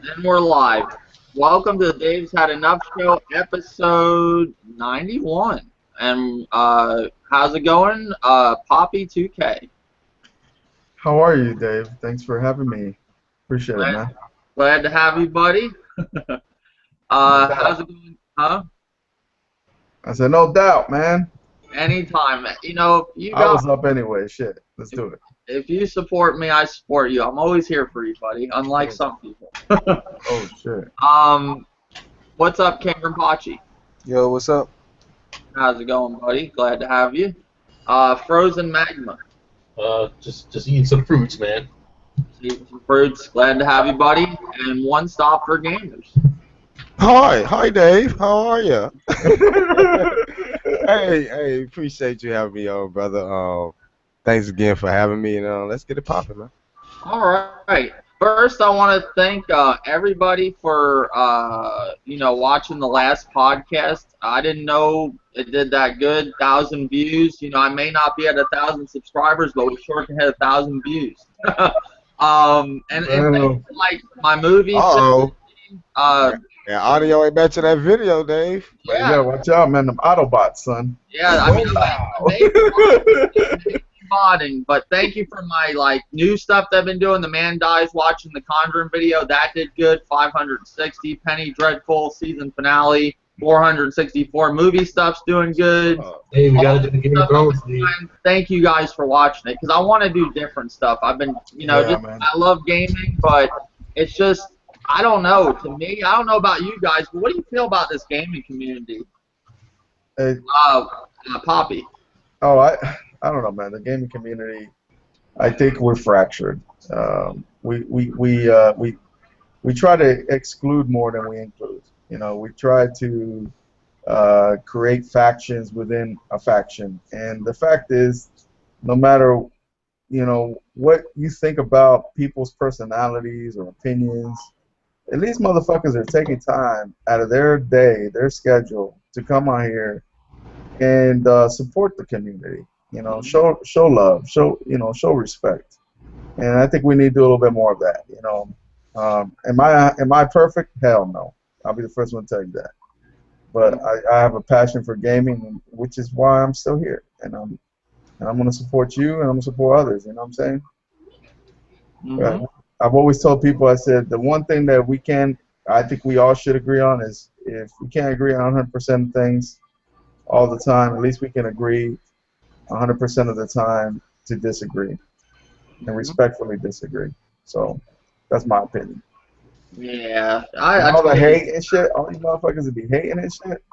And we're live. Welcome to the Dave's Had Enough Show, episode 91. And how's it going? Poppy 2K. How are you, Dave? Thanks for having me. Appreciate it, Glad, man. glad to have you, buddy. No How's doubt. it going? Huh? I said, no doubt, man. Anytime. You know, you I got was up anyway. Shit. Let's if, do it. if you support me, I support you. I'm always here for you, buddy. Unlike Oh, some people. oh shit. um, what's up, King Rinpoche? Yo, what's up? How's it going, buddy? Glad to have you. Frozen Magma. Just eating some fruits, man. Eating some fruits. Glad to have you, buddy. And one stop for gamers. Hi, Dave. How are you? Hey, appreciate you having me on, brother. Thanks again for having me, and let's get it popping, man. All right. First, I want to thank everybody for watching the last podcast. I didn't know it did that good, 1,000 views. You know, I may not be at 1,000 subscribers, but we sure can hit 1,000 views. And thanks to, like my movies. Uh-oh. Uh, Yeah, audio ain't matching that video, Dave. Yeah, watch out, man. Them Autobots, son. Yeah, I mean, Wow. modding, but thank you for my like new stuff that I've been doing. The Man Dies watching the Conjuring video, that did good. 560. Penny Dreadful season finale. 464. Movie stuff's doing good. Hey, we gotta do the Game of Thrones, Steve. Thank you guys for watching it because I want to do different stuff. I've been, Yeah, man. I love gaming, but it's just I don't know. To me, I don't know about you guys, but what do you feel about this gaming community? Hey, Poppy. oh, I don't know, man. The gaming community, I think we're fractured. We try to exclude more than we include. You know, we try to create factions within a faction, and the fact is, no matter what you think about people's personalities or opinions, at least motherfuckers are taking time out of their day, their schedule, to come on here and support the community. You know, show love, show respect, and I think we need to do a little bit more of that. You know, am I perfect? Hell no. I'll be the first one to tell you that. But I have a passion for gaming, which is why I'm still here, and I'm going to support you, and I'm going to support others. You know what I'm saying? Mm-hmm. I've always told people, I said, the one thing that I think we all should agree on is if we can't agree on 100% of things all the time, at least we can agree 100% of the time to disagree and respectfully disagree. So that's my opinion. Yeah, All the hate and shit, all you motherfuckers that be hating and shit,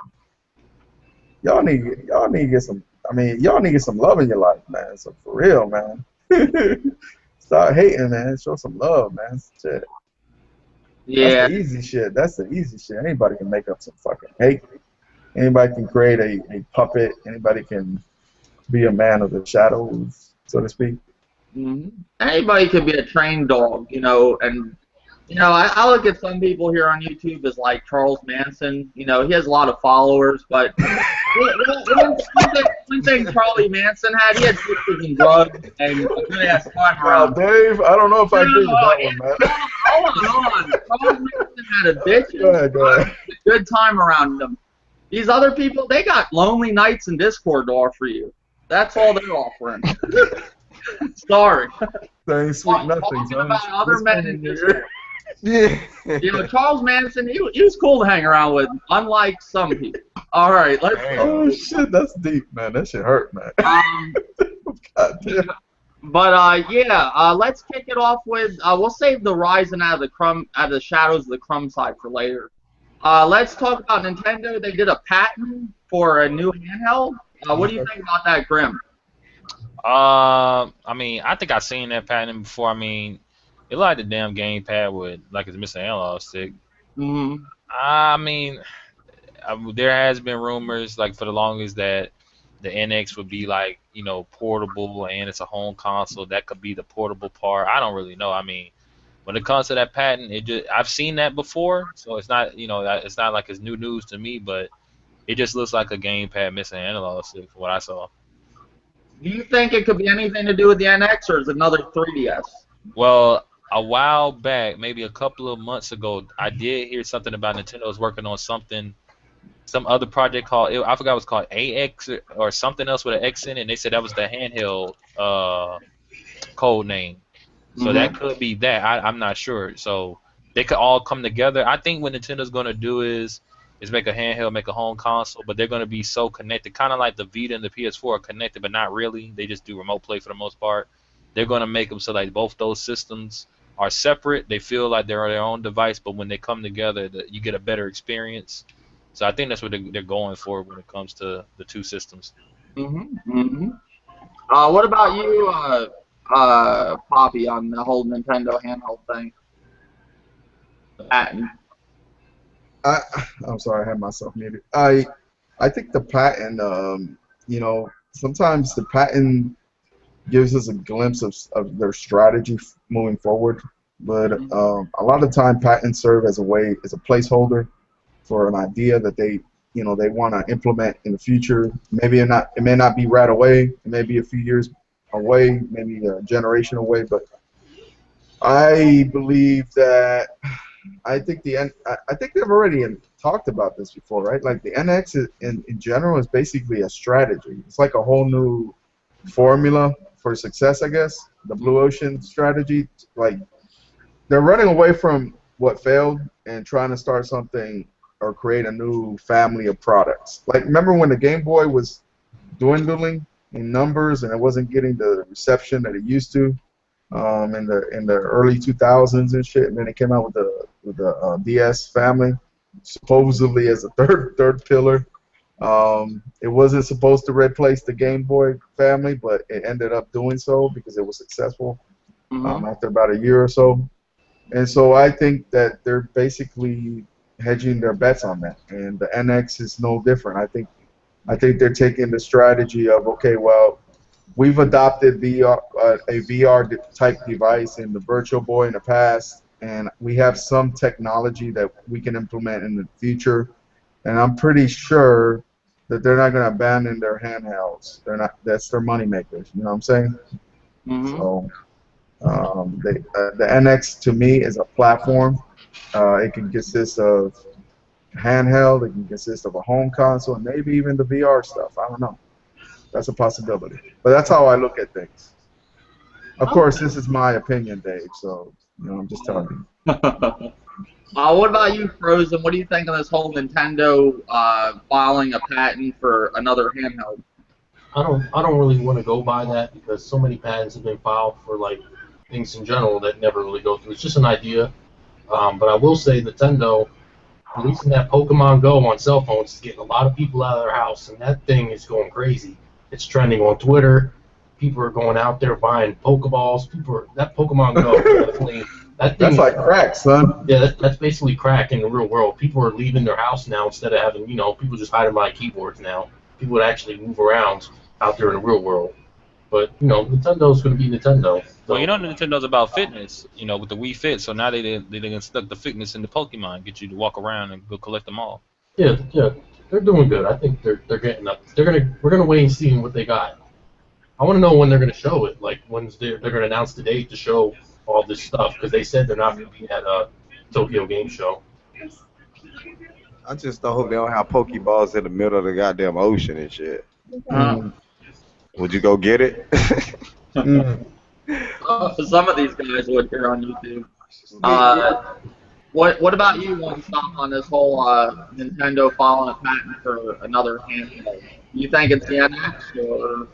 y'all need to get some. I mean, y'all need to get some love in your life, man. So for real, man. Stop hating, man. Show some love, man. Shit. Yeah. That's the easy shit. That's the easy shit. Anybody can make up some fucking hate. Anybody can create a puppet. Anybody can be a man of the shadows, so to speak. Mm-hmm. Anybody could be a trained dog, and I look at some people here on YouTube as like Charles Manson. You know, he has a lot of followers, but one thing Charlie Manson had, he had pictures and drugs and a good ass time around. Dave, I don't know if I agree with that one, man. Hold on. Charles Manson had a bitch. Go ahead. A good time around him. These other people, they got lonely nights in Discord to offer you. That's all they're offering. Sorry. Saying sweet nothings. Talking about other men in Discord. Yeah. Charles Manson, he was cool to hang around with, unlike some people. All right, let's. Oh shit, that's deep, man. That shit hurt, man. God damn. But let's kick it off with. We'll save the rising out of the shadows of the Crumb side for later. Let's talk about Nintendo. They did a patent for a new handheld. What do you think about that, Grim? I mean, I think I've seen that patent before. I mean, it like the damn gamepad with like it's missing analog stick. Mm-hmm. I mean, there has been rumors like for the longest that the NX would be like portable and it's a home console. That could be the portable part. I don't really know. I mean, when it comes to that patent, I've seen that before, so it's not it's not like it's new news to me, but it just looks like a gamepad missing analog stick from what I saw. Do you think it could be anything to do with the NX or is it another 3DS? Well, a while back, maybe a couple of months ago, I did hear something about Nintendo's working on something, some other project called, I forgot what it's called, AX or something else with an X in it, and they said that was the handheld code name. So that Mm-hmm. could be that. I'm not sure. So they could all come together. I think what Nintendo's gonna do is make a handheld, make a home console, but they're gonna be so connected, kind of like the Vita and the PS4 are connected, but not really. They just do remote play for the most part. They're gonna make them so like both those systems are separate. They feel like they're their own device, but when they come together, you get a better experience. So I think that's what they're going for when it comes to the two systems. Mm-hmm. Mm-hmm. What about you, Poppy, on the whole Nintendo handheld thing? The patent. I, I'm sorry, I had myself muted. I think the patent, you know, sometimes the patent gives us a glimpse of their strategy moving forward, but Mm-hmm. a lot of time patents serve as as a placeholder for an idea that they want to implement in the future. Maybe it may not be right away. It may be a few years away, maybe a generation away, but I believe that I think they've already talked about this before, right? Like the NX in general is basically a strategy. It's like a whole new formula for success, I guess. The blue ocean strategy, like they're running away from what failed and trying to start something or create a new family of products. Like remember when the Game Boy was dwindling in numbers and it wasn't getting the reception that it used to in the early 2000s and shit, and then it came out with the DS family, supposedly as a third pillar. It wasn't supposed to replace the Game Boy family, but it ended up doing so because it was successful Mm-hmm. after about a year or so. And so I think that they're basically hedging their bets on that, and the NX is no different. I think they're taking the strategy of okay, well, we've adopted a VR type device in the Virtual Boy in the past, and we have some technology that we can implement in the future. And I'm pretty sure that they're not going to abandon their handhelds. They're not. That's their money makers. You know what I'm saying? Mm-hmm. So the NX to me is a platform. It can consist of handheld. It can consist of a home console, and maybe even the VR stuff. I don't know. That's a possibility. But that's how I look at things. Of course, this is my opinion, Dave. So I'm just telling you. What about you, Frozen? What do you think of this whole Nintendo filing a patent for another handheld? I don't really want to go by that because so many patents have been filed for like things in general that never really go through. It's just an idea. But I will say Nintendo releasing that Pokemon Go on cell phones is getting a lot of people out of their house, and that thing is going crazy. It's trending on Twitter. People are going out there buying Pokeballs. That Pokemon Go definitely that thing. That's like crack, son. Yeah, that's basically crack in the real world. People are leaving their house now instead of having people just hiding behind keyboards now. People would actually move around out there in the real world. But Nintendo's going to be Nintendo. Well, So Nintendo's about fitness, with the Wii Fit. So now they done stuck the fitness in the Pokemon, get you to walk around and go collect them all. yeah, they're doing good. I think they're getting up. We're gonna wait and see what they got. I want to know when they're going to show it. Like when they're going to announce the date to show all this stuff because they said they're not going to be at a Tokyo Game Show. I just don't hope they don't have Pokeballs in the middle of the goddamn ocean and shit. Uh, Would you go get it? some of these guys would here on YouTube. What about you, One Stop, on this whole Nintendo filing a patent for another handheld? You think it's the NX or?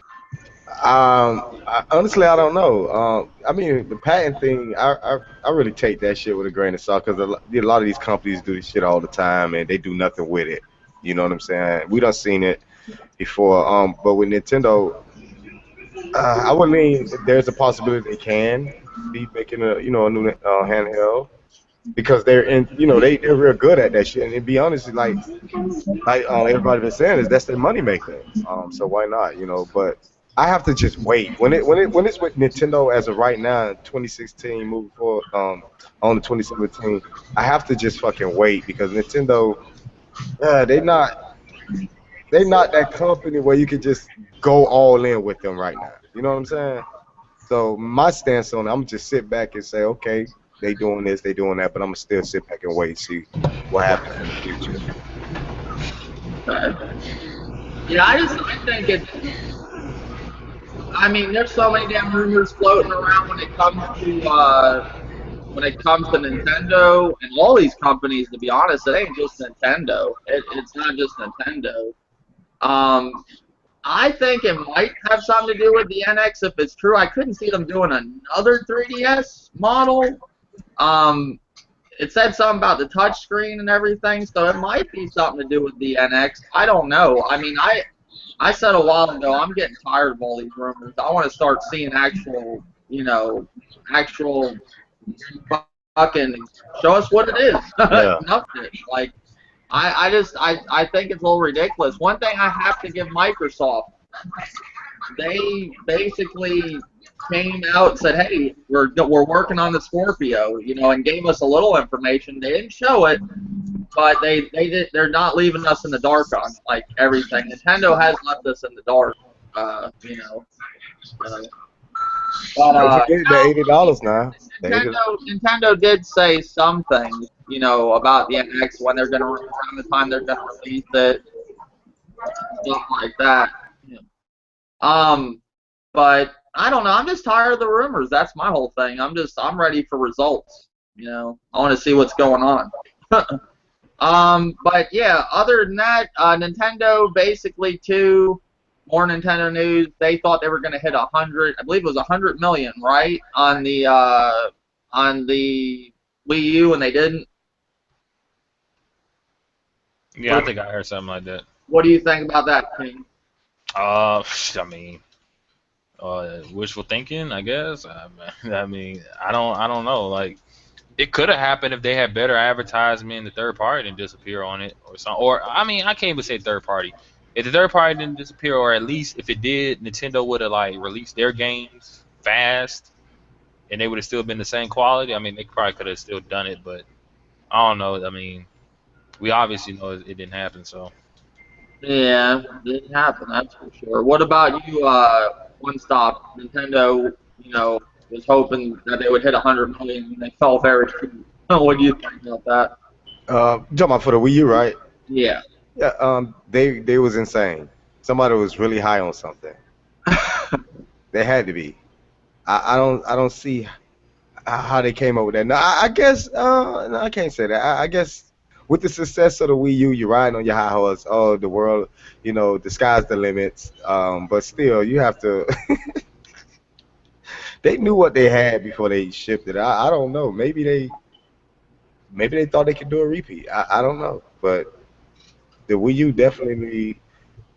Honestly, I don't know. I mean, the patent thing, I really take that shit with a grain of salt because a lot of these companies do this shit all the time and they do nothing with it. You know what I'm saying? We done seen it before. But with Nintendo, I would lean there's a possibility they can be making a new handheld because they're real good at that shit. And to be honest, like everybody been saying is that's their money maker. So why not? But I have to just wait. When it's with Nintendo as of right now, 2016, moving forward, on to 2017, I have to just fucking wait because Nintendo, they not that company where you can just go all in with them right now. You know what I'm saying? So my stance on it, I'm gonna just sit back and say, okay, they doing this, they doing that, but I'm gonna still sit back and wait and see what happens in the future. Yeah, I think it's. I mean, there's so many damn rumors floating around when it comes to Nintendo and all these companies. To be honest, it ain't just Nintendo. It's not just Nintendo. Um, I think it might have something to do with the NX if it's true. I couldn't see them doing another 3DS model. Um, it said something about the touchscreen and everything, so it might be something to do with the NX. I don't know. I mean, I said a while ago, I'm getting tired of all these rumors. I want to start seeing actual, actual fucking show us what it is. Yeah. Nothing. Like, I think it's a little ridiculous. One thing I have to give Microsoft, they basically came out and said, "Hey, we're working on the Scorpio," and gave us a little information. They didn't show it, but they're not leaving us in the dark on like everything. Nintendo has left us in the dark, you know. Uh, but Don't forget the $80 now. The $80. Nintendo did say something, about the NX when they're gonna around the time they're gonna release it, stuff like that. Yeah. But I don't know. I'm just tired of the rumors. That's my whole thing. I'm ready for results. I want to see what's going on. But yeah, other than that, Nintendo basically too. More Nintendo news. They thought they were going to hit 100. I believe it was 100 million, right, on the Wii U, and they didn't. Yeah, I think I heard something like that. What do you think about that, King? I mean, wishful thinking, I guess. I mean, I don't know. Like, it could have happened if they had better advertisement in the third party didn't disappear on it or something. Or I mean, I can't even say third party. If the third party didn't disappear, or at least if it did, Nintendo would have like released their games fast, and they would have still been the same quality. I mean, they probably could have still done it, but I don't know. I mean, we obviously know it didn't happen. So Yeah, didn't happen. That's for sure. What about you? One stop. Nintendo, was hoping that they would hit 100 million, and they fell very short. What do you think about that? You talking about for the Wii U, right? Yeah. Yeah. They was insane. Somebody was really high on something. They had to be. I don't see how they came up with that. No, I guess no, I can't say that. I guess with the success of the Wii U, you're riding on your high horse. Oh, the world, the sky's the limits. But still, you have to. They knew what they had before they shipped it. I don't know. Maybe they thought they could do a repeat. I don't know. But the Wii U definitely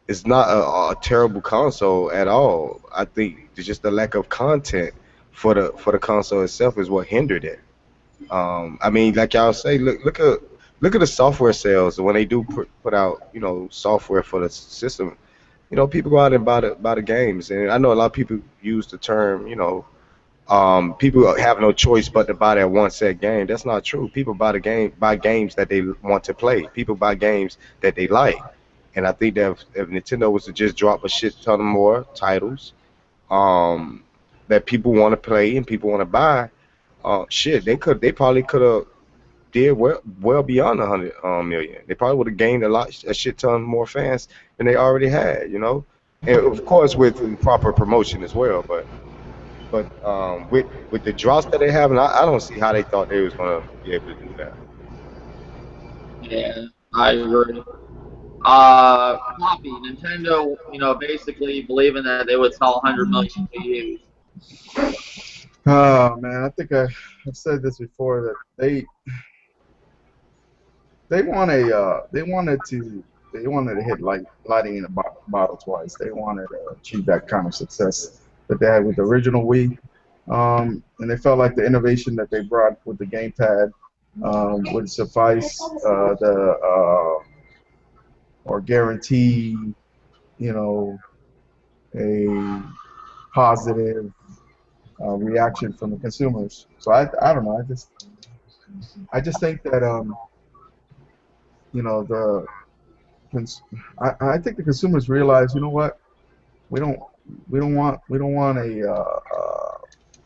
is not a terrible console at all. I think it's just the lack of content for the console itself is what hindered it. I mean, like y'all say, look at the software sales when they do put out software for the system. People go out and buy the games, and I know a lot of people use the term people have no choice but to buy that one set game. That's not true. People buy games that they want to play. People buy games that they like, and I think that if Nintendo was to just drop a shit ton of more titles, um, that people want to play and people want to buy, shit, they probably could have did well beyond 100 million. They probably would have gained a shit ton more fans than they already had, and of course with proper promotion as well. But with the drops that they have, and I don't see how they thought they was gonna be able to do that. Yeah, I agree. Copy. Nintendo, basically believing that they would sell 100 million Wii Oh man, I think I've said this before that they wanted to hit lighting in a bottle twice. They wanted to achieve that kind of success that they had with the original Wii, and they felt like the innovation that they brought with the gamepad would suffice or guarantee you know a positive reaction from the consumers. So I don't know. I just think that the I think the consumers realize, you know what, we don't we don't want a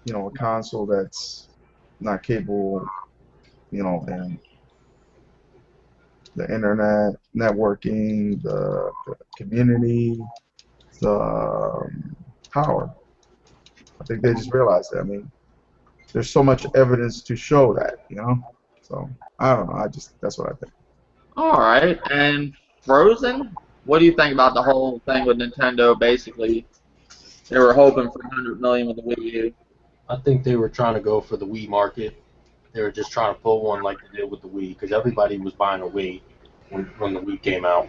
a console that's not capable, and the internet, networking, the community, the power. I think they just realized that. I mean, there's so much evidence to show that. So I don't know. That's what I think. All right, and Frozen. What do you think about the whole thing with Nintendo? Basically, they were hoping for 100 million with the Wii U. I think they were trying to go for the Wii market. They were just trying to pull one like they did with the Wii, because everybody was buying a Wii when the Wii came out.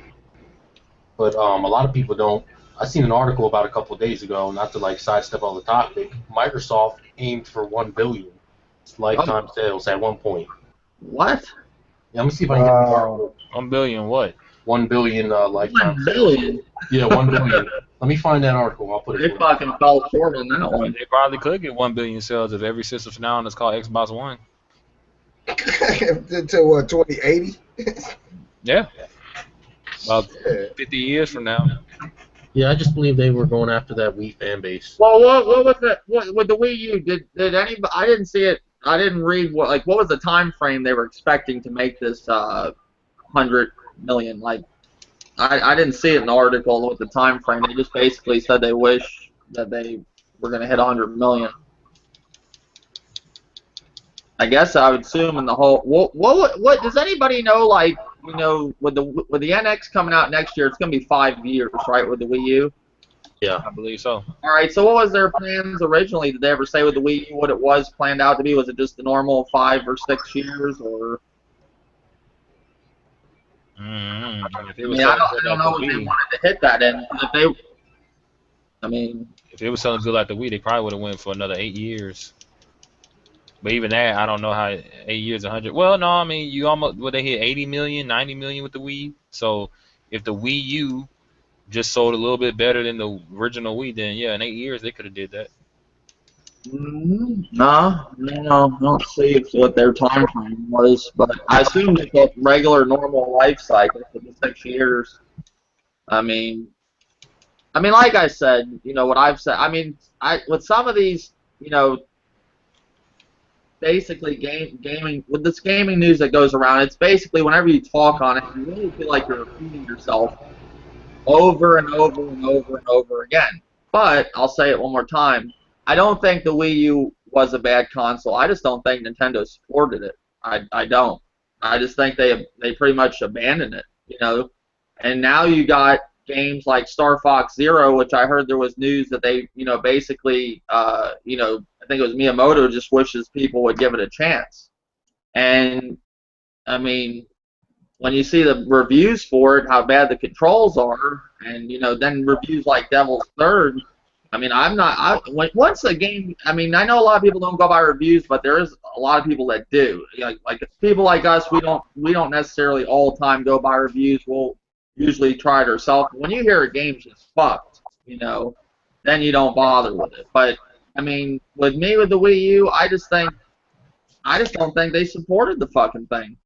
But a lot of people don't. I seen an article about a couple of days ago, not to like sidestep on the topic. Microsoft aimed for 1 billion Oh, lifetime sales at one point. what? Yeah, let me see if I can get the Wow. article. 1 billion what? 1 billion lifetime 1 billion? sales. Yeah, 1 billion. Let me find that article. I'll put it They for you. fucking fell short on that one. They probably could get 1 billion sales if every system from now on is called Xbox One. Until what, 2080? Yeah, about Yeah. 50 years from now. Yeah, I just believe they were going after that Wii fan base. Well, what was it? What with the Wii U? Did anybody? I didn't see it. I didn't read what was the time frame they were expecting to make this 100 million. Like I didn't see it in the article with the time frame. They just basically said they wish that they were going to hit 100 million. I guess I would assume in the whole. What does anybody know? Like with the NX coming out next year, it's going to be 5 years, right? With the Wii U. Yeah. I believe so. All right. So what was their plans originally? Did they ever say with the Wii U what it was planned out to be? Was it just the normal 5 or 6 years, or? If it I was mean, I selling don't, good I don't like know the if they Wii, wanted to hit that, and if they, I mean, if it was selling good like the Wii, they probably would have went for another 8 years. But even that, I don't know how 8 years, 100. Well, no, I mean you almost would they hit 80 million, 90 million with the Wii. So if the Wii U just sold a little bit better than the original Wii, then yeah, in 8 years they could have did that. no, I don't see what their time frame was, but I assume just a regular normal life cycle for the 6 years. I mean, like I said, what I've said. I mean, with some of these, basically gaming with this gaming news that goes around, it's basically whenever you talk on it, you really feel like you're repeating yourself over and over and over and over again. But I'll say it one more time. I don't think the Wii U was a bad console. I just don't think Nintendo supported it. I don't. I just think they pretty much abandoned it. And now you got games like Star Fox Zero, which I heard there was news that they, basically, I think it was Miyamoto just wishes people would give it a chance. And I mean, when you see the reviews for it, how bad the controls are, and then reviews like Devil's Third. I mean, I'm not. Once a game, I mean, I know a lot of people don't go by reviews, but there is a lot of people that do. Like people like us, we don't necessarily all the time go by reviews. We'll usually try it ourselves. When you hear a game's just fucked, then you don't bother with it. But I mean, with me with the Wii U, I just don't think they supported the fucking thing.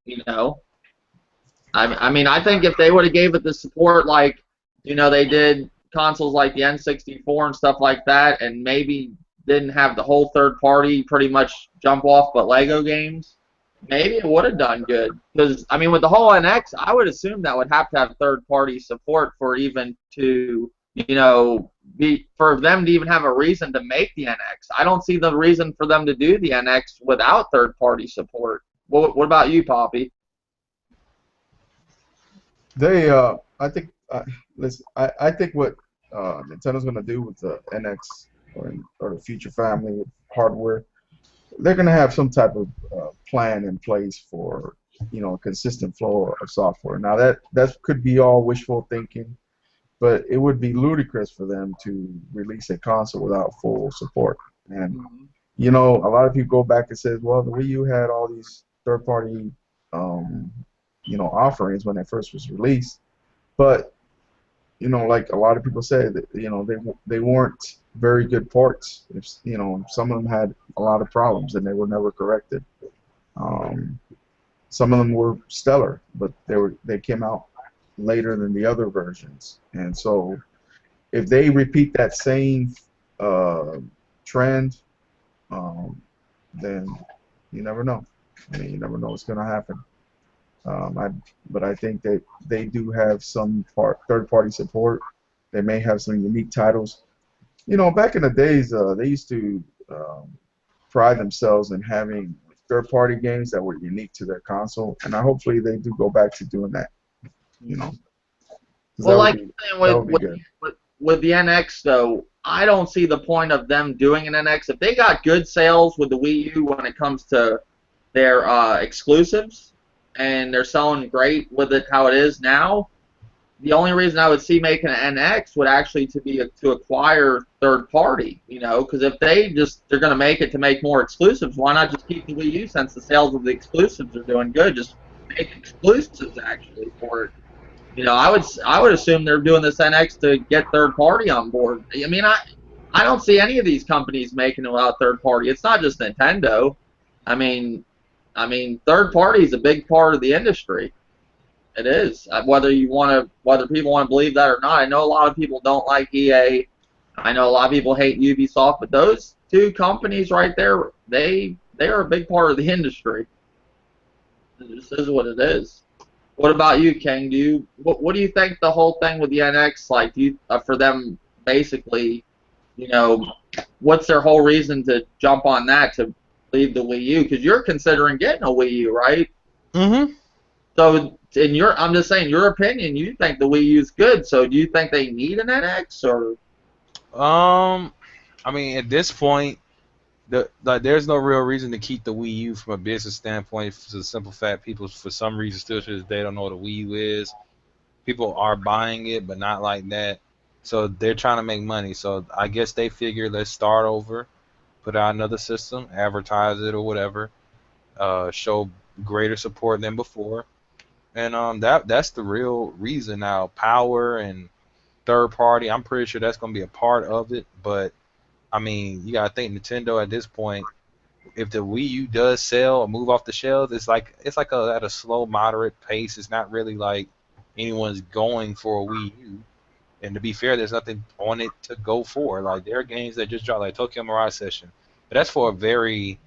I mean, I think if they would have gave it the support like, they did consoles like the N64 and stuff like that, and maybe didn't have the whole third party pretty much jump off but Lego games, maybe it would have done good. Because, I mean, with the whole NX, I would assume that would have to have third party support for even to, for them to even have a reason to make the NX. I don't see the reason for them to do the NX without third party support. What about you, Poppy? They, I think, listen, I think what Nintendo's gonna do with the NX or the future family of hardware, they're gonna have some type of plan in place for a consistent flow of software. Now that could be all wishful thinking, but it would be ludicrous for them to release a console without full support. And a lot of people go back and say, well, the Wii U had all these third-party offerings when it first was released, but like a lot of people say that they weren't very good ports. If, some of them had a lot of problems and they were never corrected. Some of them were stellar, but they came out later than the other versions. And so if they repeat that same trend, then you never know. I mean, you never know what's going to happen. I, but I think that they do have some third-party support. They may have some unique titles. You know, back in the days, they used to pride themselves in having third-party games that were unique to their console, and hopefully they do go back to doing that. You know, 'cause Well, like that would be good. with the NX though, I don't see the point of them doing an NX if they got good sales with the Wii U when it comes to their exclusives, and they're selling great with it how it is now. The only reason I would see making an NX would actually to acquire third party, you know, because if they're going to make it to make more exclusives, why not just keep the Wii U since the sales of the exclusives are doing good? Just make exclusives actually for it. You know, I would assume they're doing this NX to get third party on board. I mean, I don't see any of these companies making it without third party. It's not just Nintendo. I mean, third party is a big part of the industry. It is. Whether people want to believe that or not. I know a lot of people don't like EA. I know a lot of people hate Ubisoft, but those two companies right there, they are a big part of the industry. It just is what it is. What about you, King? What do you think the whole thing with the NX like? Do you for them basically, you know, what's their whole reason to jump on that to leave the Wii U? Because you're considering getting a Wii U, right? Mm-hmm. So, I'm just saying, your opinion, you think the Wii U is good. So, do you think they need an NX or? I mean, at this point, there's no real reason to keep the Wii U from a business standpoint. For the simple fact, people for some reason still to this day don't know what a Wii U is. People are buying it, but not like that. So they're trying to make money. So I guess they figure let's start over, put out another system, advertise it or whatever, show greater support than before. And that's the real reason now. Power and third party, I'm pretty sure that's gonna be a part of it. But I mean, you gotta think Nintendo at this point. If the Wii U does sell or move off the shelves, it's like at a slow, moderate pace. It's not really like anyone's going for a Wii U. And to be fair, there's nothing on it to go for. Like there are games that just dropped, like Tokyo Mirage Session, but that's for a very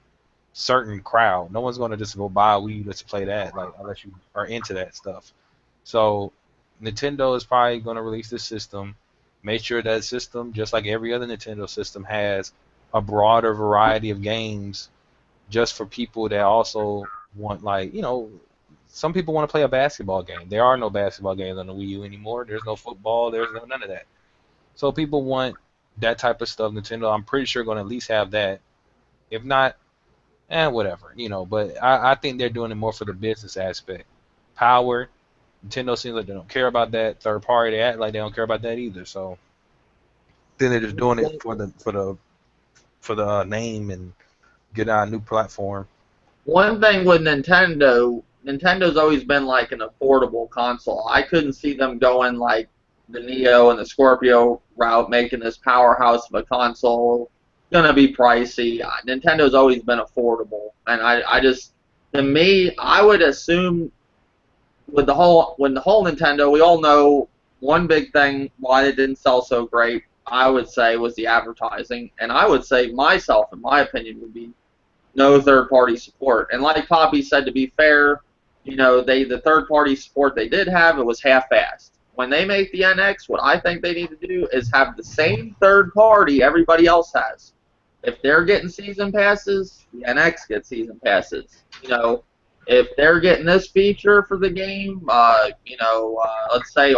certain crowd. No one's going to just go buy a Wii U just to play that, like unless you are into that stuff. So Nintendo is probably going to release this system. Make sure that system, just like every other Nintendo system, has a broader variety of games, just for people that also want, like, you know, some people want to play a basketball game. There are no basketball games on the Wii U anymore. There's no football. There's none of that. So people want that type of stuff. Nintendo, I'm pretty sure, going to at least have that. If not, whatever, you know. But I think they're doing it more for the business aspect. Power, Nintendo seems like they don't care about that. Third party, they act like they don't care about that either. So then they're just doing it for the name and get on a new platform. One thing with Nintendo's always been like an affordable console. I couldn't see them going like the Neo and the Scorpio route, making this powerhouse of a console. Gonna be pricey. Nintendo's always been affordable, and I just, to me, I would assume with the whole Nintendo, we all know one big thing why it didn't sell so great. I would say was the advertising, and I would say myself, in my opinion, would be no third-party support. And like Poppy said, to be fair, you know, the third-party support they did have, it was half-assed. When they make the NX, what I think they need to do is have the same third party everybody else has. If they're getting season passes, the NX gets season passes. You know, if they're getting this feature for the game, let's say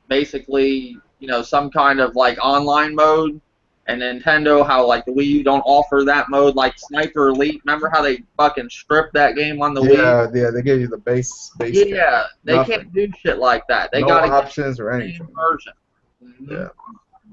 basically, you know, some kind of like online mode, and Nintendo, how like the Wii U don't offer that mode, like Sniper Elite. Remember how they fucking stripped that game on the Wii? Yeah, they gave you the base. Yeah, they nothing. can't do shit like that. They No gotta options or get the anything. same version. Yeah.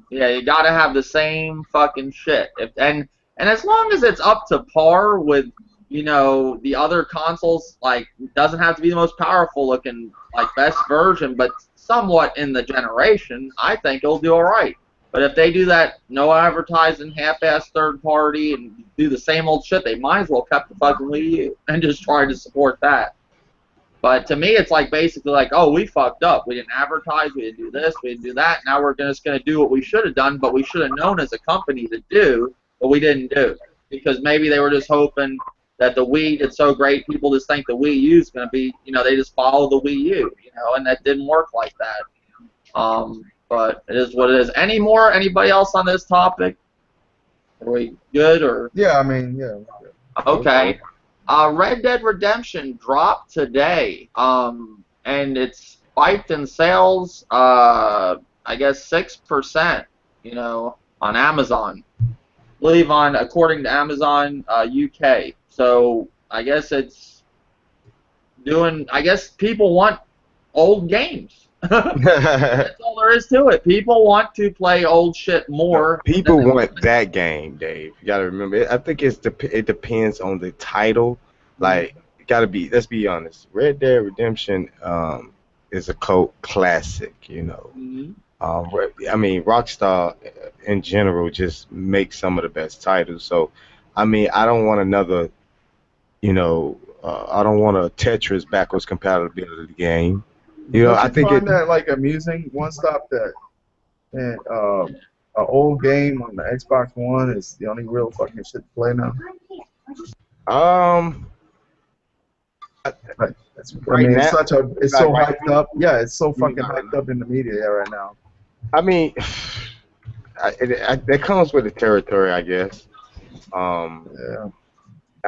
Yeah, you gotta have the same fucking shit. And as long as it's up to par with, you know, the other consoles, like, it doesn't have to be the most powerful looking, like, best version, but somewhat in the generation, I think it'll do alright. But if they do that, no advertising, half-ass third party, and do the same old shit, they might as well kept the fucking Wii U and just try to support that. But to me, it's like basically like, oh, we fucked up. We didn't advertise. We didn't do this. We didn't do that. Now we're just going to do what we should have done, but we should have known as a company to do. but we didn't do it because maybe they were just hoping that the Wii did so great, people just think the Wii U is going to be, they just follow the Wii U, and that didn't work like that. But it is what it is. Anybody else on this topic? Are we good or? Yeah, I mean, yeah. Okay. Red Dead Redemption dropped today, and it's spiked in sales, I guess 6%, on Amazon. I believe according to Amazon UK. So I guess it's doing. I guess people want old games. That's all there is to it. People want to play old shit more. People want that game, Dave. You gotta remember. I think it depends on the title. Like, it gotta be. Let's be honest. Red Dead Redemption is a cult classic. Mm-hmm. I mean, Rockstar in general just makes some of the best titles. So, I mean, I don't want another. I don't want a Tetris backwards compatibility game. I think find that like amusing. One stop that and an old game on the Xbox One is the only real fucking shit to play now. Like, it's so hyped up. Yeah, it's so fucking hyped up in the media right now. I mean, that comes with the territory, I guess. Yeah.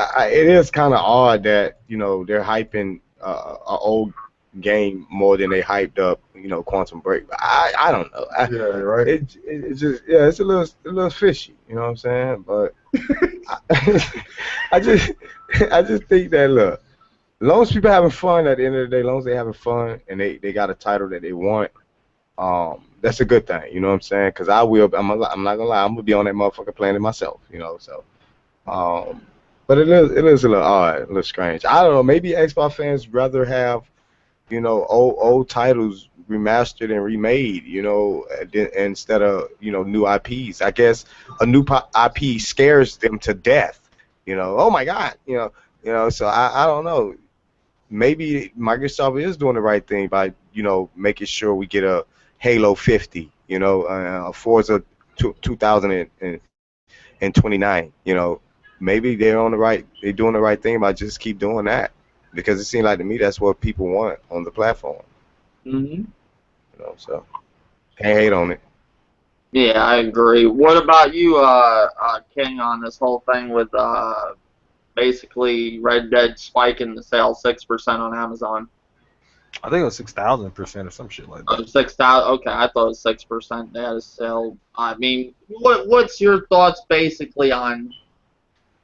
It is kind of odd that they're hyping an old game more than they hyped up Quantum Break. But I don't know. Yeah, right. It's just it's a little fishy. You know what I'm saying? But I just think that look, as long as people having fun at the end of the day, as long as they having fun and they got a title that they want, that's a good thing. You know what I'm saying? Because I'm not gonna lie, I'm gonna be on that motherfucker playing it myself. So. But it is a little odd, a little strange. I don't know. Maybe Xbox fans rather have, old titles remastered and remade, instead of new IPs. I guess a new IP scares them to death. Oh my God, So I don't know. Maybe Microsoft is doing the right thing by making sure we get a Halo 50, Forza 2029, Maybe they're doing the right thing by just keep doing that, because it seems like to me that's what people want on the platform. Mm-hmm. So can't hate on it. Yeah, I agree. What about you, King, on this whole thing with basically Red Dead spiking the sales 6% on Amazon? I think it was 6,000% or some shit like that. 6,000. Okay, I thought it was 6%. They had a sale. I mean, what's your thoughts basically on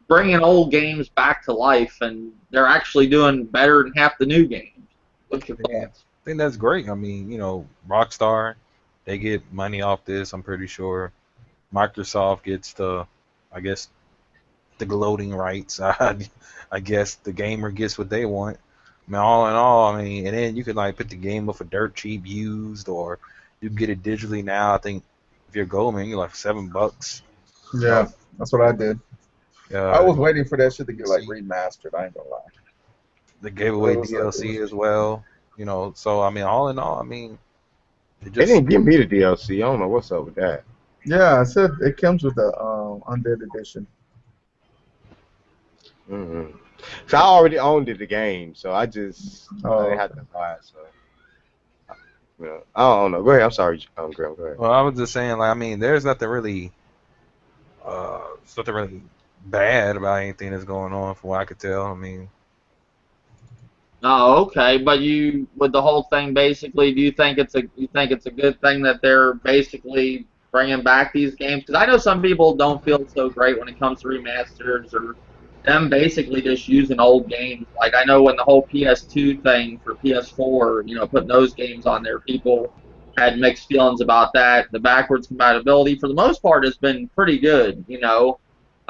bringing old games back to life, and they're actually doing better than half the new games? What's your thoughts? I think that's great. I mean, Rockstar, they get money off this. I'm pretty sure Microsoft gets I guess, the gloating rights. I guess the gamer gets what they want. I mean, all in all, and then you could like put the game up for dirt cheap used, or you can get it digitally now. I think if you're Goldman, you're like $7. Yeah, that's what I did. I was waiting for that shit to get like remastered. I ain't gonna lie. They gave away DLC as well. So I mean, all in all, they didn't give me the DLC. I don't know what's up with that. Yeah, I said it comes with the Undead Edition. Mm-hmm. So I already owned the game, so I didn't have to buy it. So I don't know. Go ahead. I'm sorry, Graham. Go ahead. Well, I was just saying, there's nothing really bad about anything that's going on, from what I could tell. Oh, okay. But with the whole thing, basically, do you think it's a good thing that they're basically bringing back these games? Because I know some people don't feel so great when it comes to remasters or them basically just using old games. Like I know when the whole PS2 thing for PS4, putting those games on there, people had mixed feelings about that. The backwards compatibility, for the most part, has been pretty good, for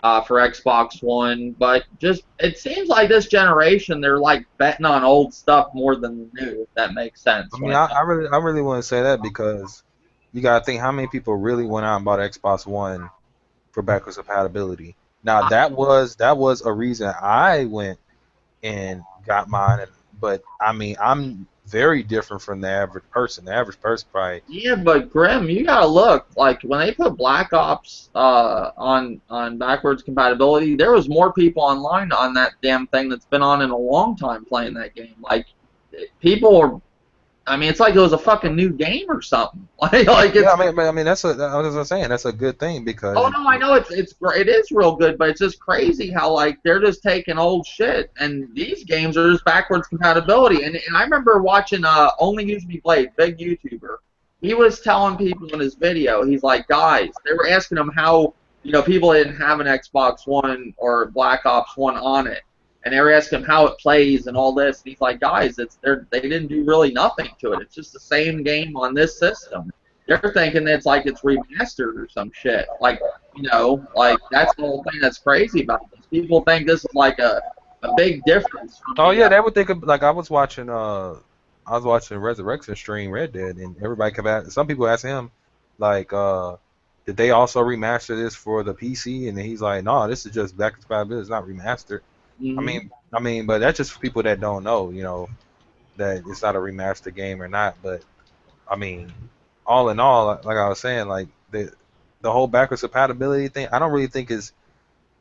Xbox One. But just it seems like this generation they're like betting on old stuff more than new. If that makes sense. I really want to say that because you gotta think how many people really went out and bought Xbox One for backwards compatibility. Now that was a reason I went and got mine, but I'm very different from the average person. The average person probably. Yeah, but Grim, you gotta look like when they put Black Ops on backwards compatibility, there was more people online on that damn thing that's been on in a long time playing that game. Like people were, I mean, it's like it was a fucking new game or something. Like Yeah, it's. I mean, that's what I was saying. That's a good thing because Oh no, I know it is real good, but it's just crazy how like they're just taking old shit, and these games are just backwards compatibility. And I remember watching Only Use Me Blade, big YouTuber. He was telling people in his video, he's like, guys, they were asking him how people didn't have an Xbox One or Black Ops One on it, and they were asking him how it plays and all this. And he's like, guys, they didn't do really nothing to it. It's just the same game on this system. They're thinking it's like it's remastered or some shit. Like, like that's the whole thing that's crazy about this. People think this is like a big difference from oh yeah, the. they would think of, like I was watching Resurrection stream Red Dead, and everybody kept asking. Some people asked him, like, did they also remaster this for the PC? And then he's like, no, this is just backwards compatibility. It's not remastered. I Mhm. mean, but that's just for people that don't know, that it's not a remastered game or not. But I mean, all in all, like I was saying, like the whole backwards compatibility thing, I don't really think is.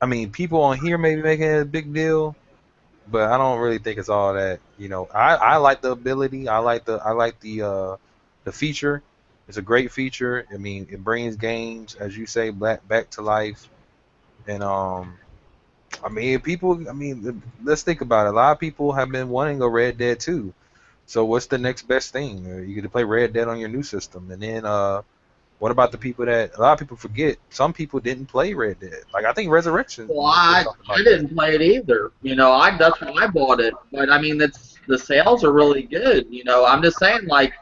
I mean, people on here may be making it a big deal, but I don't really think it's all that. I like the ability. I like the feature. It's a great feature. I mean, it brings games, as you say, back to life. And I mean, people. I mean, let's think about it. A lot of people have been wanting a Red Dead 2. So what's the next best thing? You get to play Red Dead on your new system, and then what about the people that a lot of people forget? Some people didn't play Red Dead. Like I think Resurrection Well, did I something I like that. didn't play it either. That's why I bought it. But I mean, the sales are really good. I'm just saying, like,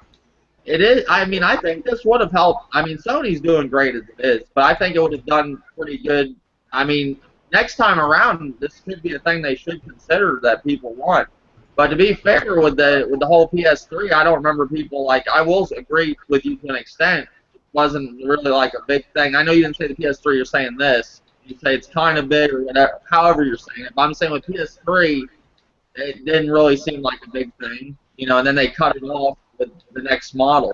it is. I mean, I think this would have helped. I mean, Sony's doing great as it is, but I think it would have done pretty good. I mean, next time around, this could be a thing they should consider that people want. But to be fair with the whole PS3, I don't remember people like. I will agree with you to an extent. It wasn't really like a big thing. I know you didn't say the PS3. You're saying this. You say it's kind of big or whatever. However you're saying it. But I'm saying with PS3, it didn't really seem like a big thing. And then they cut it off with the next model.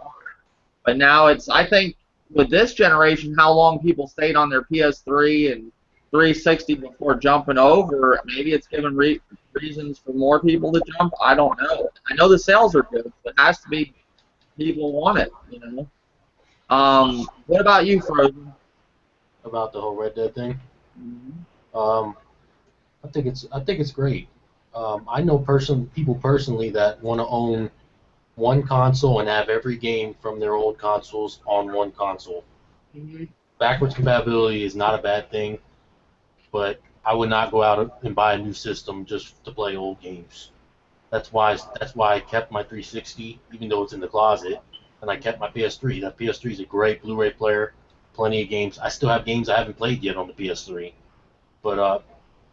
But now I think, with this generation, how long people stayed on their PS3 and 360 before jumping over, maybe it's given reasons for more people to jump. I don't know. I know the sales are good, but it has to be people want it. What about you, Frozen? About the whole Red Dead thing. Mhm. Um, I think it's great. I know people personally that want to own one console and have every game from their old consoles on one console. Backwards compatibility is not a bad thing, but I would not go out and buy a new system just to play old games. That's why I kept my 360, even though it's in the closet, and I kept my PS3. That PS3 is a great Blu-ray player, plenty of games. I still have games I haven't played yet on the PS3. But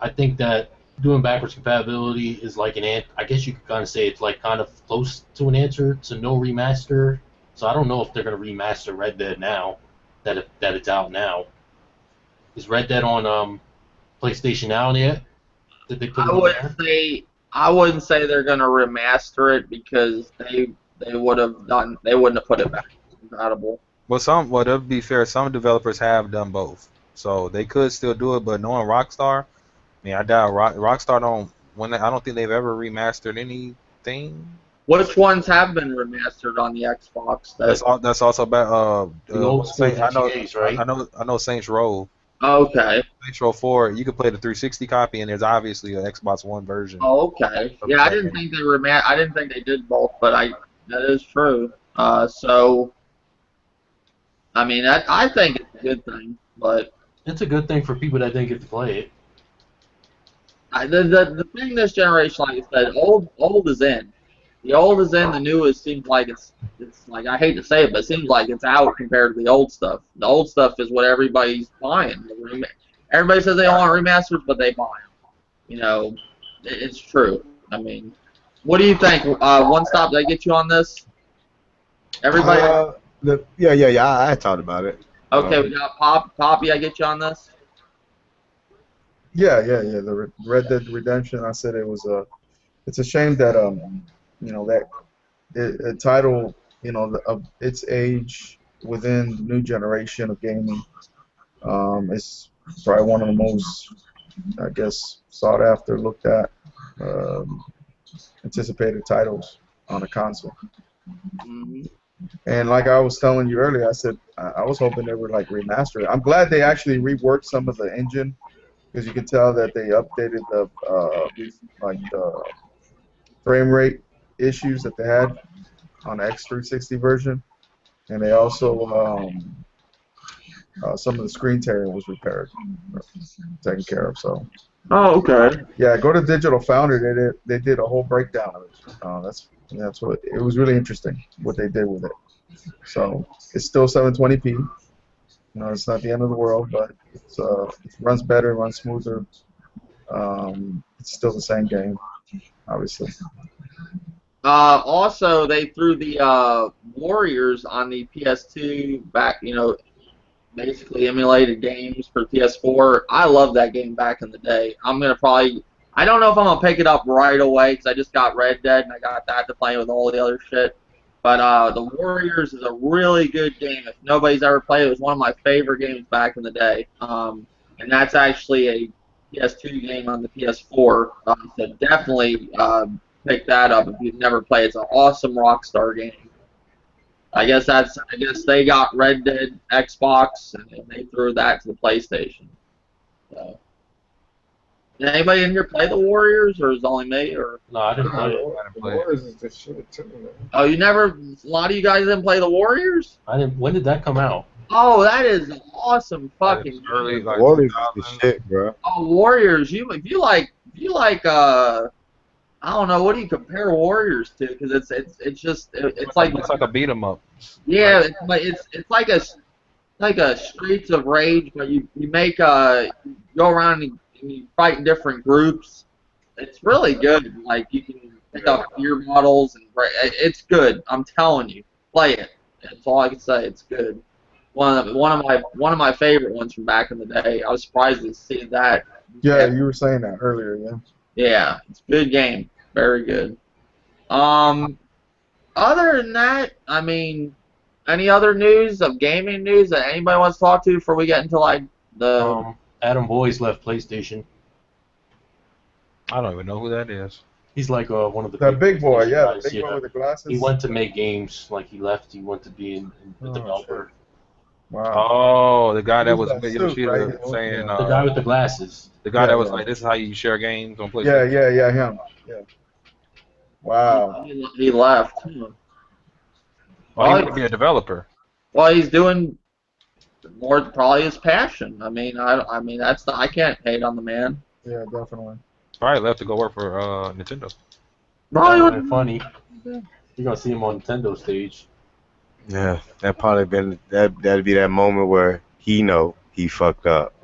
I think that doing backwards compatibility is like I guess you could kind of say it's like kind of close to an answer to no remaster. So I don't know if they're going to remaster Red Dead now that it's out now. Is Red Dead on PlayStation Now yet? Did they put I it on wouldn't there? say I wouldn't say they're gonna remaster it because they wouldn't have put it back compatible. Well, to be fair, some developers have done both, so they could still do it. But knowing Rockstar, I mean, I doubt Rockstar don't. I don't think they've ever remastered anything. Which ones have been remastered on the Xbox? That's also about The old school I know GTAs, right? I know Saints Row. Okay. Saints Row 4, you can play the 360 copy, and there's obviously an Xbox One version Oh, okay. of Yeah, the same. I didn't think they did both, but that is true. So I mean, I think it's a good thing, but It's a good thing for people that didn't get to play it. the thing this generation, like I said, old is in. The old is in. The new seems like it's like, I hate to say it, but it seems like it's out compared to the old stuff. The old stuff is what everybody's buying. Everybody says they don't want remasters, but they buy them. It's true. I mean, what do you think? One stop, did I get you on this? Everybody. Yeah. I thought about it. Okay, we got Poppy. I get you on this. Yeah. The Red Dead Redemption. I said it's a shame that that a title, of its age within the new generation of gaming. It's probably one of the most, I guess, sought after, looked at, um, anticipated titles on a console. Mhm. And like I was telling you earlier, I said I was hoping they would like remaster it. I'm glad they actually reworked some of the engine because you could tell that they updated the like the frame rate issues that they had on the X360 version, and they also some of the screen tearing was repaired, taken care of. So Oh, okay. yeah, go to Digital Foundry. They did a whole breakdown of it. That's what it was really interesting what they did with it. So it's still 720p. It's not the end of the world, but it runs better, runs smoother. It's still the same game, obviously. Also, they threw the Warriors on the PS2 back. Basically emulated games for PS4. I love that game back in the day. I'm gonna probably. I don't know if I'm gonna pick it up right away because I just got Red Dead and I got that to play with all the other shit. But the Warriors is a really good game. If nobody's ever played it, it was one of my favorite games back in the day. And that's actually a PS2 game on the PS4. So definitely pick that up if you've never played. It's an awesome Rockstar game. I guess they got Red Dead Xbox and they threw that to the PlayStation. So, did anybody in here play the Warriors, or is it only me? Or No, I didn't play it. The Warriors is the shit too, man. oh, you never? A lot of you guys didn't play the Warriors. I didn't. When did that come out? Oh, that is an awesome fucking Early, game. like Warriors is the 2000. shit, bro. Oh, Warriors. If you like I don't know, what do you compare Warriors to? Because it's like It's like a beat 'em up. yeah, it's like a Streets of Rage, but you make you go around and you fight in different groups. It's really good. Like you can pick up gear models and it's good. I'm telling you, play it. That's all I can say. It's good. One of my favorite ones from back in the day. I was surprised to see that. Yeah, you were saying that earlier. Yeah. Yeah, it's a good game. Very good. Other than that, I mean, any other news of gaming news that anybody wants to talk to before we get into like the Adam Boyes left PlayStation. I don't even know who that is. He's like one of the That big boy, PlayStation yeah, guys, the big boy with the glasses. He went to make games. Like he left. He went to be a developer. Wow. Oh, the guy that Who's was that with suit, Yoshida right? saying, Yeah. The guy with the glasses. the guy Yeah, that was yeah. like, "This is how you share games on Yeah, PlayStation." yeah, him. Yeah. Wow. he left. Oh, he Well, wanted to be a developer. Well, he's doing more probably his passion. I mean I can't hate on the man. Yeah, definitely. Probably left to go work for Nintendo. Probably Kind would- of funny. You're gonna see him on Nintendo stage. Yeah, that probably been that'd be that moment where he fucked up.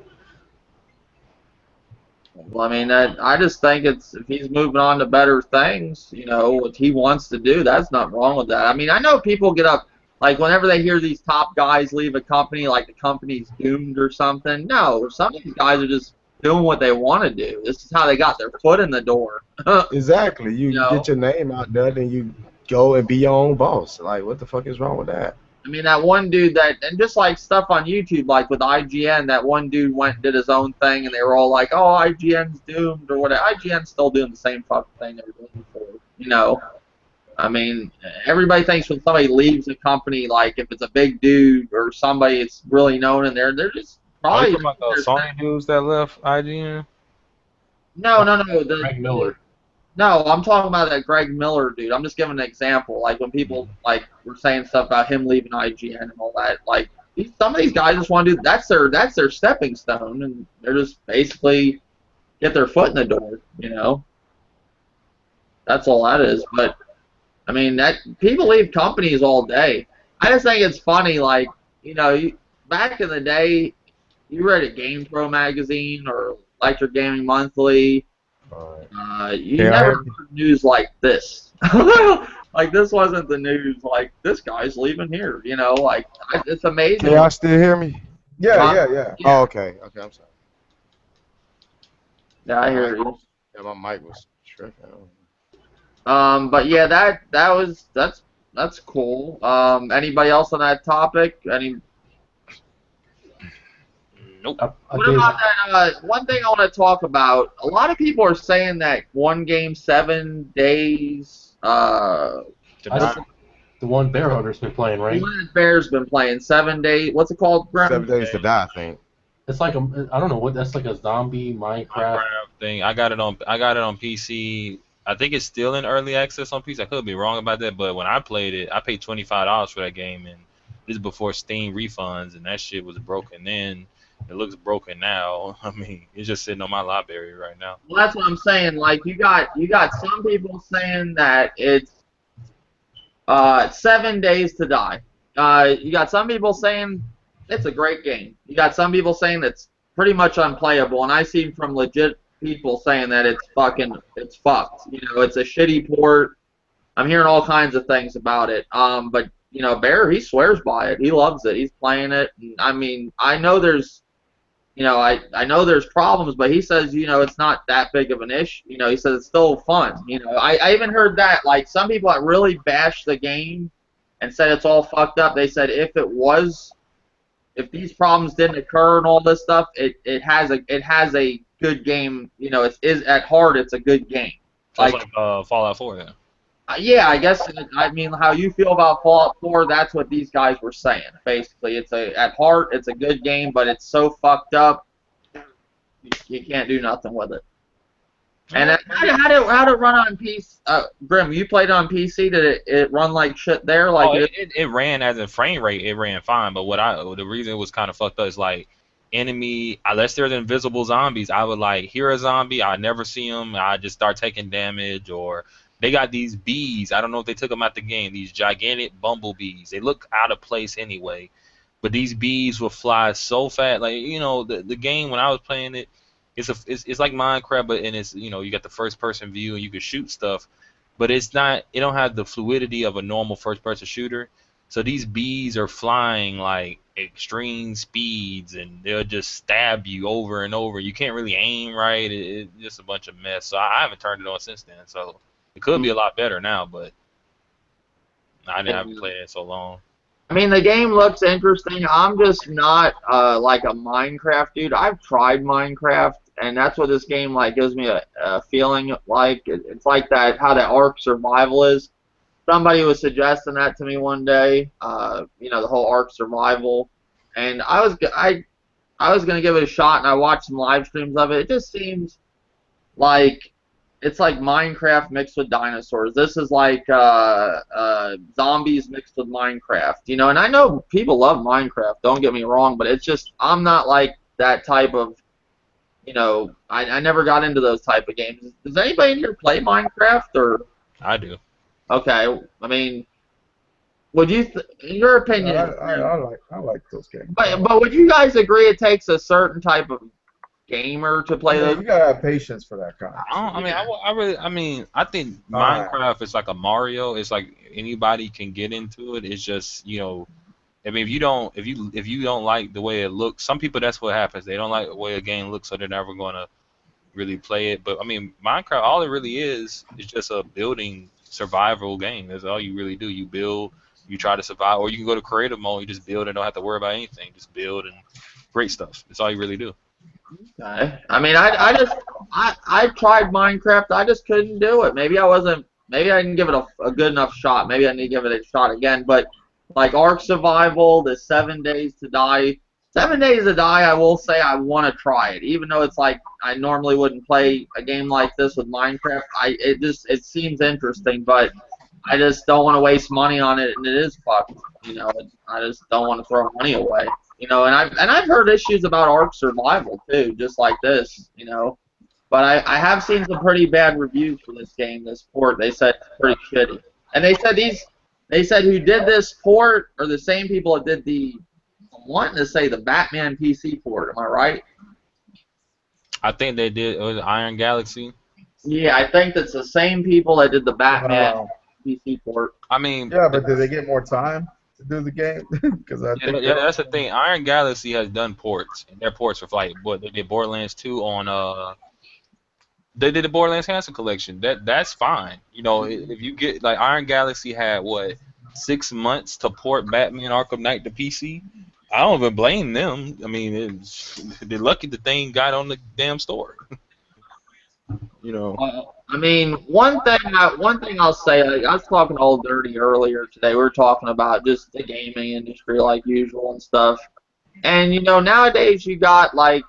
Well, I mean, I just think if he's moving on to better things, what he wants to do, that's not wrong with that. I mean, I know people get up, like, whenever they hear these top guys leave a company, like the company's doomed or something. No, some of these guys are just doing what they want to do. This is how they got their foot in the door. Exactly. You No. get your name out there, then you go and be your own boss. Like, what the fuck is wrong with that? I mean, that one dude and just like stuff on YouTube, like with IGN, that one dude went and did his own thing, and they were all like, oh, IGN's doomed or whatever. IGN's still doing the same fucking thing they were doing before, I mean, everybody thinks when somebody leaves a company, like if it's a big dude or somebody that's really known in there, they're just Are you probably. talking about the Sony dudes that left IGN? No. Greg Miller. No, I'm talking about that Greg Miller dude. I'm just giving an example. Like when people like were saying stuff about him leaving IGN and all that. Like some of these guys just want to do that's their stepping stone, and they're just basically get their foot in the door. That's all that is. But I mean, that people leave companies all day. I just think it's funny. Like back in the day, you read a GamePro magazine or Electric Gaming Monthly. You Yeah, never heard news like this. Like this wasn't the news. Like this guy's leaving here. Like it's amazing. Can y'all still hear me? Yeah. Oh, okay. Okay, I'm sorry. Yeah, I hear you. Yeah, my mic was tripping. But yeah, that's cool. Anybody else on that topic? Nope. I What gave about that? One thing I want to talk about. A lot of people are saying that one game 7 days. To I die. What's see the one Bear Hunter's been playing, the right? one that Bear's been playing? 7 days. What's it called, Grim? 7 days to die, I think. It's like I don't know what that's like a zombie Minecraft. Minecraft thing. I got it on PC. I think it's still in early access on PC. I could be wrong about that, but when I played it, I paid $25 for that game, and this is before Steam refunds, and that shit was broken then. It looks broken now. I mean, it's just sitting on my library right now. Well, that's what I'm saying. Like you got some people saying that it's 7 days to die. You got some people saying it's a great game. You got some people saying it's pretty much unplayable, and I see from legit people saying that it's fucked. It's a shitty port. I'm hearing all kinds of things about it. But Bear, he swears by it. He loves it. He's playing it. And, I mean, I know there's problems, but he says, it's not that big of an issue. He says it's still fun. I even heard that, like, some people that really bashed the game and said it's all fucked up, they said if these problems didn't occur and all this stuff, it has a good game. Is at heart, it's a good game. So it's Like, like Fallout 4 then. yeah, I guess. I mean, how you feel about Fallout 4? That's what these guys were saying. Basically, at heart, it's a good game, but it's so fucked up, you can't do nothing with it. And how did it run on PC? Grim, you played on PC. Did it run like shit there? Like Oh, it? it ran as a frame rate. It ran fine, but the reason it was kind of fucked up is like unless there's invisible zombies, I would like hear a zombie, I never see them, I just start taking damage. Or they got these bees. I don't know if they took them out the game. These gigantic bumblebees. They look out of place anyway, but these bees will fly so fast. Like the game when I was playing it, it's like Minecraft, but and it's you got the first person view and you can shoot stuff, but it's not. It don't have the fluidity of a normal first person shooter. So these bees are flying like extreme speeds, and they'll just stab you over and over. You can't really aim right. It's just a bunch of mess. So I haven't turned it on since then. So it could be a lot better now, but I haven't played it in so long. I mean, the game looks interesting. I'm just not like a Minecraft dude. I've tried Minecraft, and that's what this game like gives me a feeling like. It's like that how the Ark Survival is. Somebody was suggesting that to me one day. The whole Ark Survival, and I was gonna give it a shot, and I watched some live streams of it. It just seems like it's like Minecraft mixed with dinosaurs. This is like zombies mixed with Minecraft, And I know people love Minecraft. Don't get me wrong, but it's just I'm not like that type of, I never got into those type of games. Does anybody in here play Minecraft or? I do. Okay, I mean, in your opinion, I like those games. but would you guys agree it takes a certain type of gamer to play Yeah, those? you gotta have patience for that kind of I mean, I think Alright. Minecraft is like a Mario. It's like anybody can get into it. It's just I mean, if you don't like the way it looks, some people that's what happens. They don't like the way a game looks, so they're never gonna really play it. But I mean, Minecraft, all it really is just a building survival game. That's all you really do. You build, you try to survive, or you can go to creative mode. You just build and don't have to worry about anything. Just build and great stuff. That's all you really do. Okay. I mean, I tried Minecraft. I just couldn't do it. Maybe I didn't give it a good enough shot. Maybe I need to give it a shot again. But like Ark Survival, the 7 days to die. 7 days to die. I will say I want to try it, even though it's like I normally wouldn't play a game like this with Minecraft. It seems interesting, but I just don't want to waste money on it, and it is fucked. I just don't want to throw money away. And I've heard issues about Ark Survival too, just like this. But I have seen some pretty bad reviews for this game, this port. They said it's pretty shitty, and they said who did this port are the same people that did I'm wanting to say the Batman PC port. Am I right? I think they did. It was Iron Galaxy. Yeah, I think that's the same people that did the Batman Wow. PC port. I mean, Yeah, but did they get more time to do the game? Because I think that's the thing. Iron Galaxy has done ports, and their ports were like what they did Borderlands 2 on They did the Borderlands Handsome collection. That's fine. You know, if you get like Iron Galaxy had what 6 months to port Batman Arkham Knight to PC. I don't even blame them. I mean, they're lucky the thing got on the damn store. You know. I mean, one thing I'll say, like, I was talking to Old Dirty earlier today. We were talking about just the gaming industry, like usual and stuff. And you know, nowadays you got like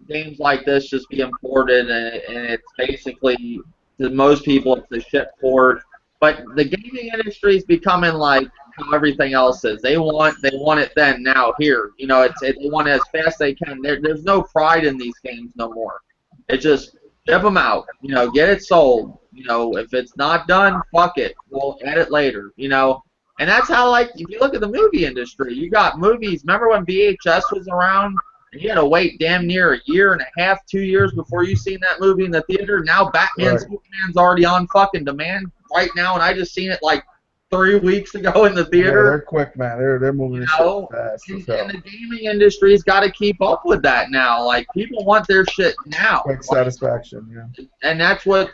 games like this just being ported, and it's basically to most people it's a shit port. But the gaming industry is becoming like how everything else is. They want it then, now, here. You know, they want it as fast as they can. There's no pride in these games no more. It's just ship them out. You know, get it sold. You know, if it's not done, fuck it. We'll edit later. You know, and that's how, like, if you look at the movie industry, you got movies. Remember when VHS was around? And you had to wait damn near a year and a half, 2 years before you seen that movie in the theater. Now Batman Superman's already on fucking demand right now, and I just seen it like 3 weeks ago in the theater. Yeah, they're quick, man. They're moving this shit fast. And the gaming industry's got to keep up with that now. Like, people want their shit now. Quick satisfaction, yeah. And that's what.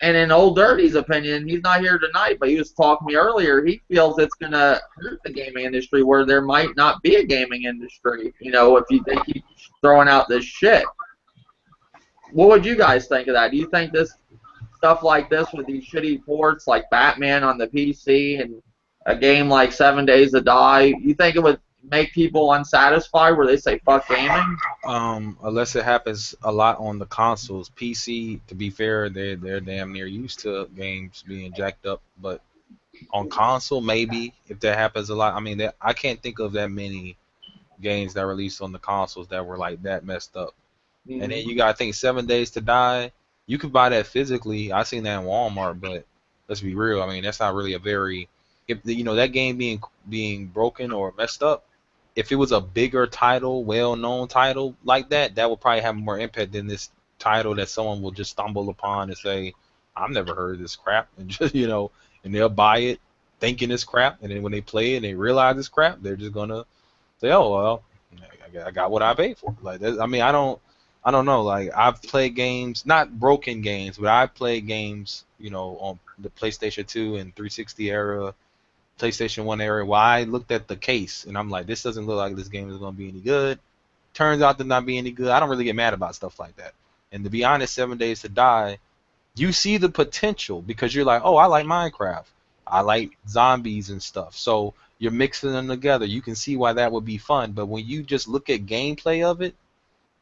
And in Old Dirty's opinion, he's not here tonight, but he was talking to me earlier. He feels it's going to hurt the gaming industry where there might not be a gaming industry, you know, if they keep throwing out this shit. What would you guys think of that? Do you think this stuff like this with these shitty ports like Batman on the PC and a game like 7 Days to Die, you think it would make people unsatisfied where they say fuck gaming? Unless it happens a lot on the consoles. PC, to be fair, they're damn near used to games being jacked up, but on console, maybe if that happens a lot. I mean, I can't think of that many games that released on the consoles that were like that messed up. Mm-hmm. And then you gotta think 7 Days to Die. You could buy that physically. I seen that in Walmart, but let's be real. I mean, that's not really a very, you know, that game being broken or messed up. If it was a bigger title, well-known title like that, that would probably have more impact than this title that someone will just stumble upon and say, "I've never heard of this crap," and just, you know, and they'll buy it thinking it's crap, and then when they play it and they realize it's crap, they're just gonna say, "Oh well, I got what I paid for." Like, I mean, I don't know. Like, I've played games, not broken games, but I've played games, you know, on the PlayStation 2 and 360 era. PlayStation 1 area where I looked at the case and I'm like, this doesn't look like this game is going to be any good. Turns out to not be any good. I don't really get mad about stuff like that. And to be honest, 7 Days to Die, you see the potential because you're like, oh, I like Minecraft. I like zombies and stuff. So you're mixing them together. You can see why that would be fun. But when you just look at gameplay of it,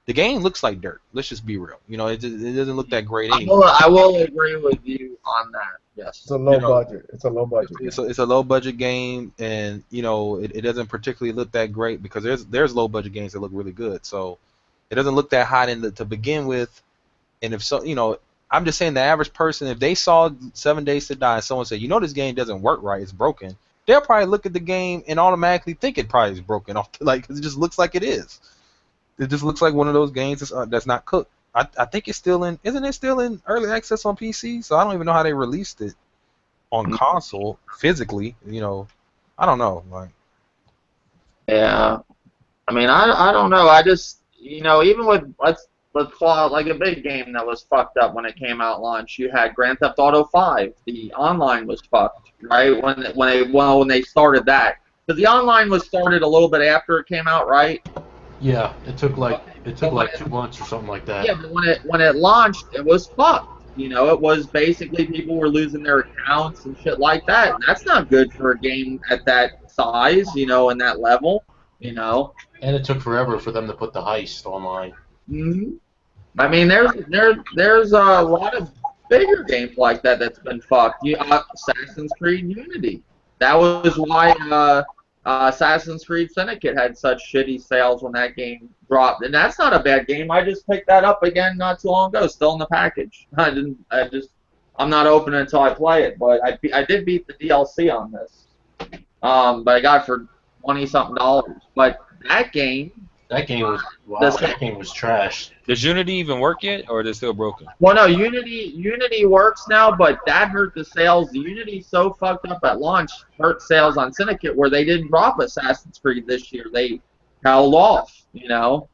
the game looks like dirt. Let's just be real. You know, it doesn't look that great anymore. I will agree with you on that. Yes. It's a low budget. It's a low budget. It's a low budget game, and you know it doesn't particularly look that great because there's low budget games that look really good. So it doesn't look that hot to begin with. And if so, you know, I'm just saying the average person, if they saw 7 Days to Die and someone said, you know, this game doesn't work right, it's broken, they'll probably look at the game and automatically think it probably is broken off. Like, it just looks like it is. It just looks like one of those games that's not cooked. I think it's still isn't it still in early access on PC? So I don't even know how they released it on console physically. You know, I don't know. Like, yeah, I mean, I don't know. I just, you know, even with let's call it like a big game that was fucked up when it came out launch. You had Grand Theft Auto 5. The online was fucked, right? When they started that, because the online was started a little bit after it came out, right? Yeah, it took like 2 months or something like that. Yeah, but when it launched, it was fucked. You know, it was basically people were losing their accounts and shit like that. And that's not good for a game at that size, you know, and that level, you know. And it took forever for them to put the heist online. Mm-hmm. I mean, there's a lot of bigger games like that that's been fucked. Assassin's Creed Unity. That was why Assassin's Creed Syndicate had such shitty sales when that game dropped, and that's not a bad game. I just picked that up again not too long ago, still in the package. I'm not opening until I play it, but I did beat the DLC on this, but I got it for $20-something. But that game was trash. Does Unity even work yet, or is it still broken? Well, no, Unity works now, but that hurt the sales. The Unity so fucked up at launch hurt sales on Syndicate where they didn't drop Assassin's Creed this year. They held off, you know.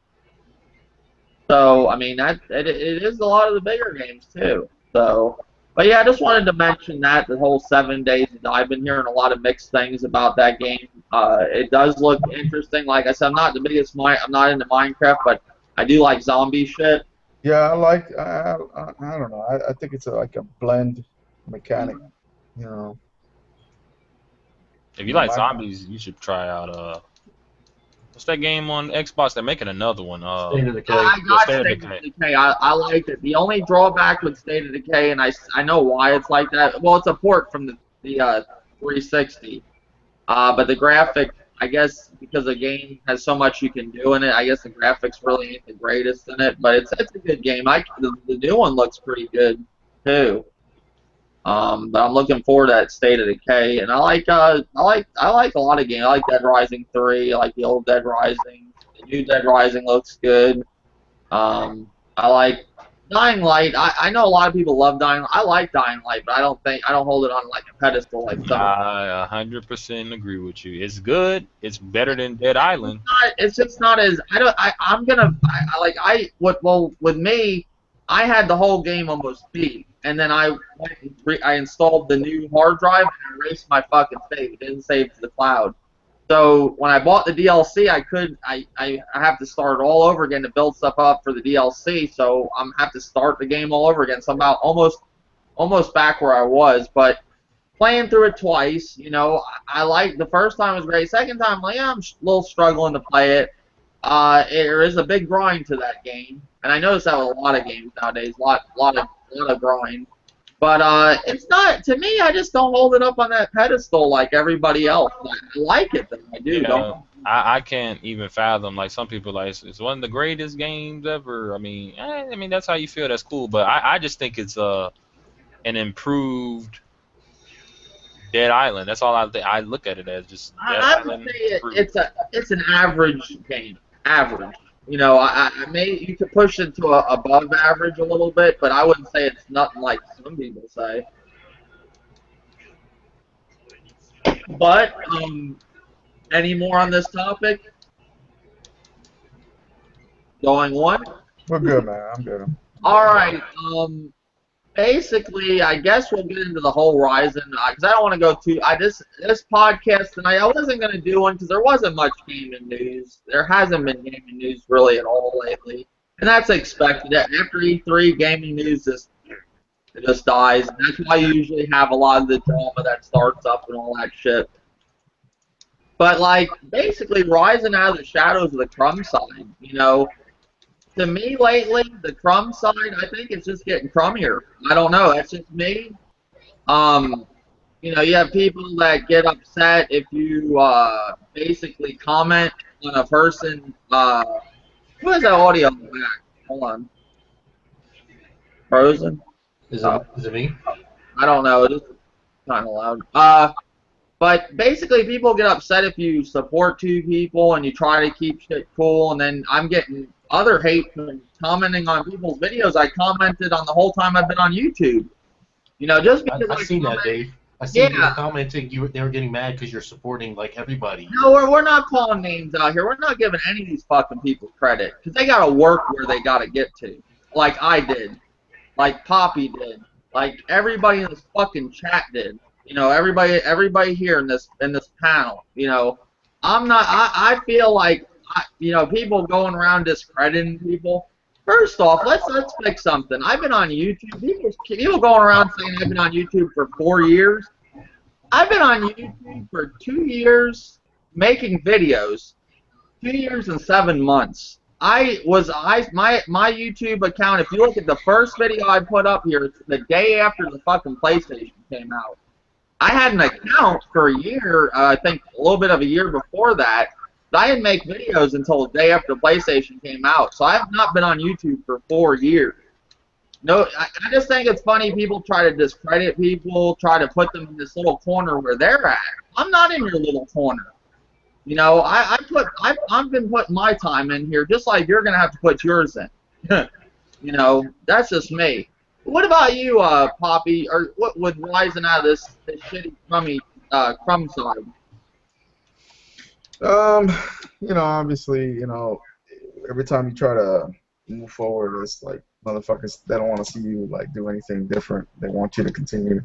So I mean that it is a lot of the bigger games too. So, but yeah, I just wanted to mention that the whole 7 days. I've been hearing a lot of mixed things about that game. It does look interesting. Like I said, I'm not into Minecraft, but I do like zombie shit. Yeah, I like. I don't know. I think it's like a blend mechanic. You know. If You you know, like my zombies, you should try out what's that game on Xbox? They're making another one. State of Decay. I Yeah, got State of State of Decay. Decay. I liked it. The only drawback with State of Decay, and I know why it's like that. Well, it's a port from the 360. But the graphic, I guess, because the game has so much you can do in it, I guess the graphics really ain't the greatest in it. But it's a good game. The new one looks pretty good too. But I'm looking forward to that State of Decay, and I like a lot of games. I like Dead Rising 3. I like the old Dead Rising. The new Dead Rising looks good. I like Dying Light. I know a lot of people love Dying. I like Dying Light, but I don't hold it on like a pedestal like some. I 100% agree with you. It's good. It's better than Dead Island. It's just not as I don't. I'm gonna. I like I what well with me. I had the whole game almost beat, and then I installed the new hard drive and erased my fucking save. It didn't save to the cloud. So when I bought the DLC, I have to start all over again to build stuff up for the DLC. So I'm have to start the game all over again. So I'm about almost back where I was, but playing through it twice, I like the first time was great. Second time, like, yeah, I'm a little struggling to play it. There is a big grind to that game, and I notice that with a lot of games nowadays, lot of grind. But it's not to me. I just don't hold it up on that pedestal like everybody else. I like it, though. I do. Yeah, Don't. I can't even fathom. Like some people, like it's one of the greatest games ever. I mean that's how you feel. That's cool. But I just think it's an improved Dead Island. That's all I look at it as, just Dead I would Island say improved. it's an average game. Average. I may you could push it to above average a little bit, but I wouldn't say it's nothing like some people say. But any more on this topic? Going one. we're good, man. I'm good. All right. Basically, I guess we'll get into the whole Ryzen because I don't want to go too. This podcast tonight, I wasn't going to do one because there wasn't much gaming news. There hasn't been gaming news really at all lately, and that's expected. After E3, gaming news just dies. And that's why you usually have a lot of the drama that starts up and all that shit. But like, basically, rising out of the shadows of the Crumb side, to me lately, the Crumb side, I think it's just getting crummier. I don't know. That's just me. Um, you have people that get upset if you basically comment on a person. Who has that audio in the back? Hold on. Frozen? Is it me? I don't know. It is kind of loud. But basically, people get upset if you support two people and you try to keep shit cool, and then I'm getting other hate from commenting on people's videos I commented on the whole time I've been on YouTube. Just because I've seen that, Dave. I seen people Yeah. commenting they were getting mad because you're supporting like everybody. No, we're not calling names out here. We're not giving any of these fucking people credit because they got to work where they got to get to. Like I did. Like Poppy did. Like everybody in this fucking chat did. Everybody here in this panel. I'm not. I feel like people going around discrediting people. First off, let's fix something. I've been on YouTube. People going around saying I've been on YouTube for 4 years. I've been on YouTube for 2 years making videos. 2 years and 7 months. My YouTube account. If you look at the first video I put up here, it's the day after the fucking PlayStation came out. I had an account for a year. I think a little bit of a year before that. But I didn't make videos until the day after PlayStation came out. So I have not been on YouTube for 4 years. No, I just think it's funny people try to discredit people, try to put them in this little corner where they're at. I'm not in your little corner. I've been putting my time in here just like you're gonna have to put yours in. That's just me. What about you, Poppy? Or what would rising out of this shitty crumb side? Um, obviously, every time you try to move forward as like motherfuckers. They don't want to see you like do anything different. They want you to continue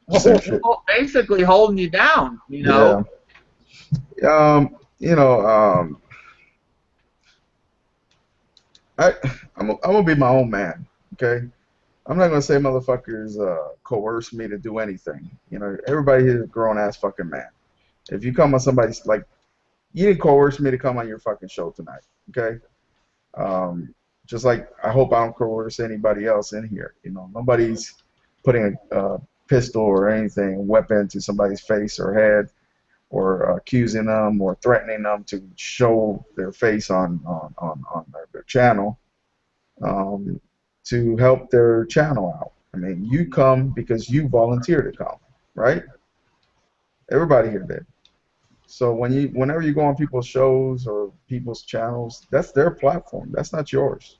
the same shit. Well, basically holding you down, you Yeah. know. You know, I I'm gonna be my own man. Okay. I'm not gonna say motherfuckers coerce me to do anything. You know, everybody here is a grown ass fucking man. If you come on somebody's like, you didn't coerce me to come on your fucking show tonight. Okay. Um, just like I hope I don't coerce anybody else in here. You know, nobody's putting a pistol or anything, weapon to somebody's face or head, or accusing them or threatening them to show their face on their channel um, to help their channel out. I mean, you come because you volunteer to come, right? Everybody here did. So whenever you go on people's shows or people's channels, that's their platform. That's not yours.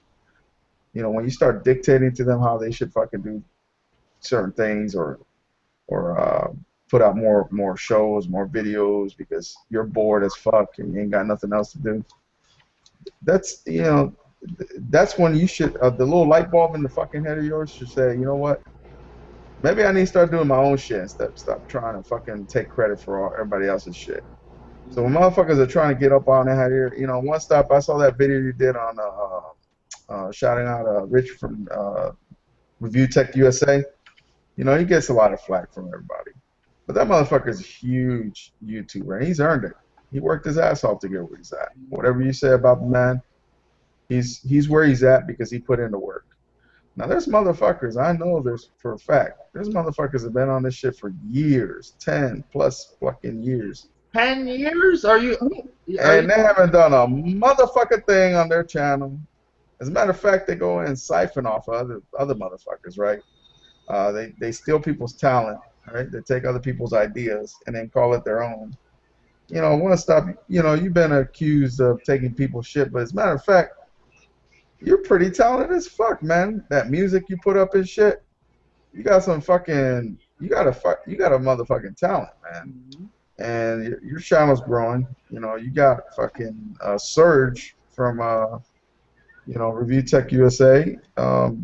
You know, when you start dictating to them how they should fucking do certain things or put out more shows, more videos because you're bored as fuck and you ain't got nothing else to do. That's that's when you should the little light bulb in the fucking head of yours should say, you know what? Maybe I need to start doing my own shit instead of stop trying to fucking take credit for everybody else's shit. So when motherfuckers are trying to get up on that here, you know, one stop, I saw that video you did on shouting out Rich from Review Tech USA. You know, he gets a lot of flack from everybody. But that motherfucker's a huge YouTuber, and he's earned it. He worked his ass off to get where he's at. Whatever you say about the man, he's where he's at because he put in the work. Now there's motherfuckers, I know there's for a fact, there's motherfuckers that have been on this shit for years, 10 plus fucking years. 10 years? Are you? And they haven't done a motherfucking thing on their channel. As a matter of fact, they go and siphon off other motherfuckers, right? They steal people's talent, right? They take other people's ideas and then call it their own. You know, one stop. You know, you've been accused of taking people's shit, but as a matter of fact, you're pretty talented as fuck, man. That music you put up and shit, you got some fucking, you got a motherfucking talent, man. And your channel's growing. You know, you got fucking Surge from Review Tech USA.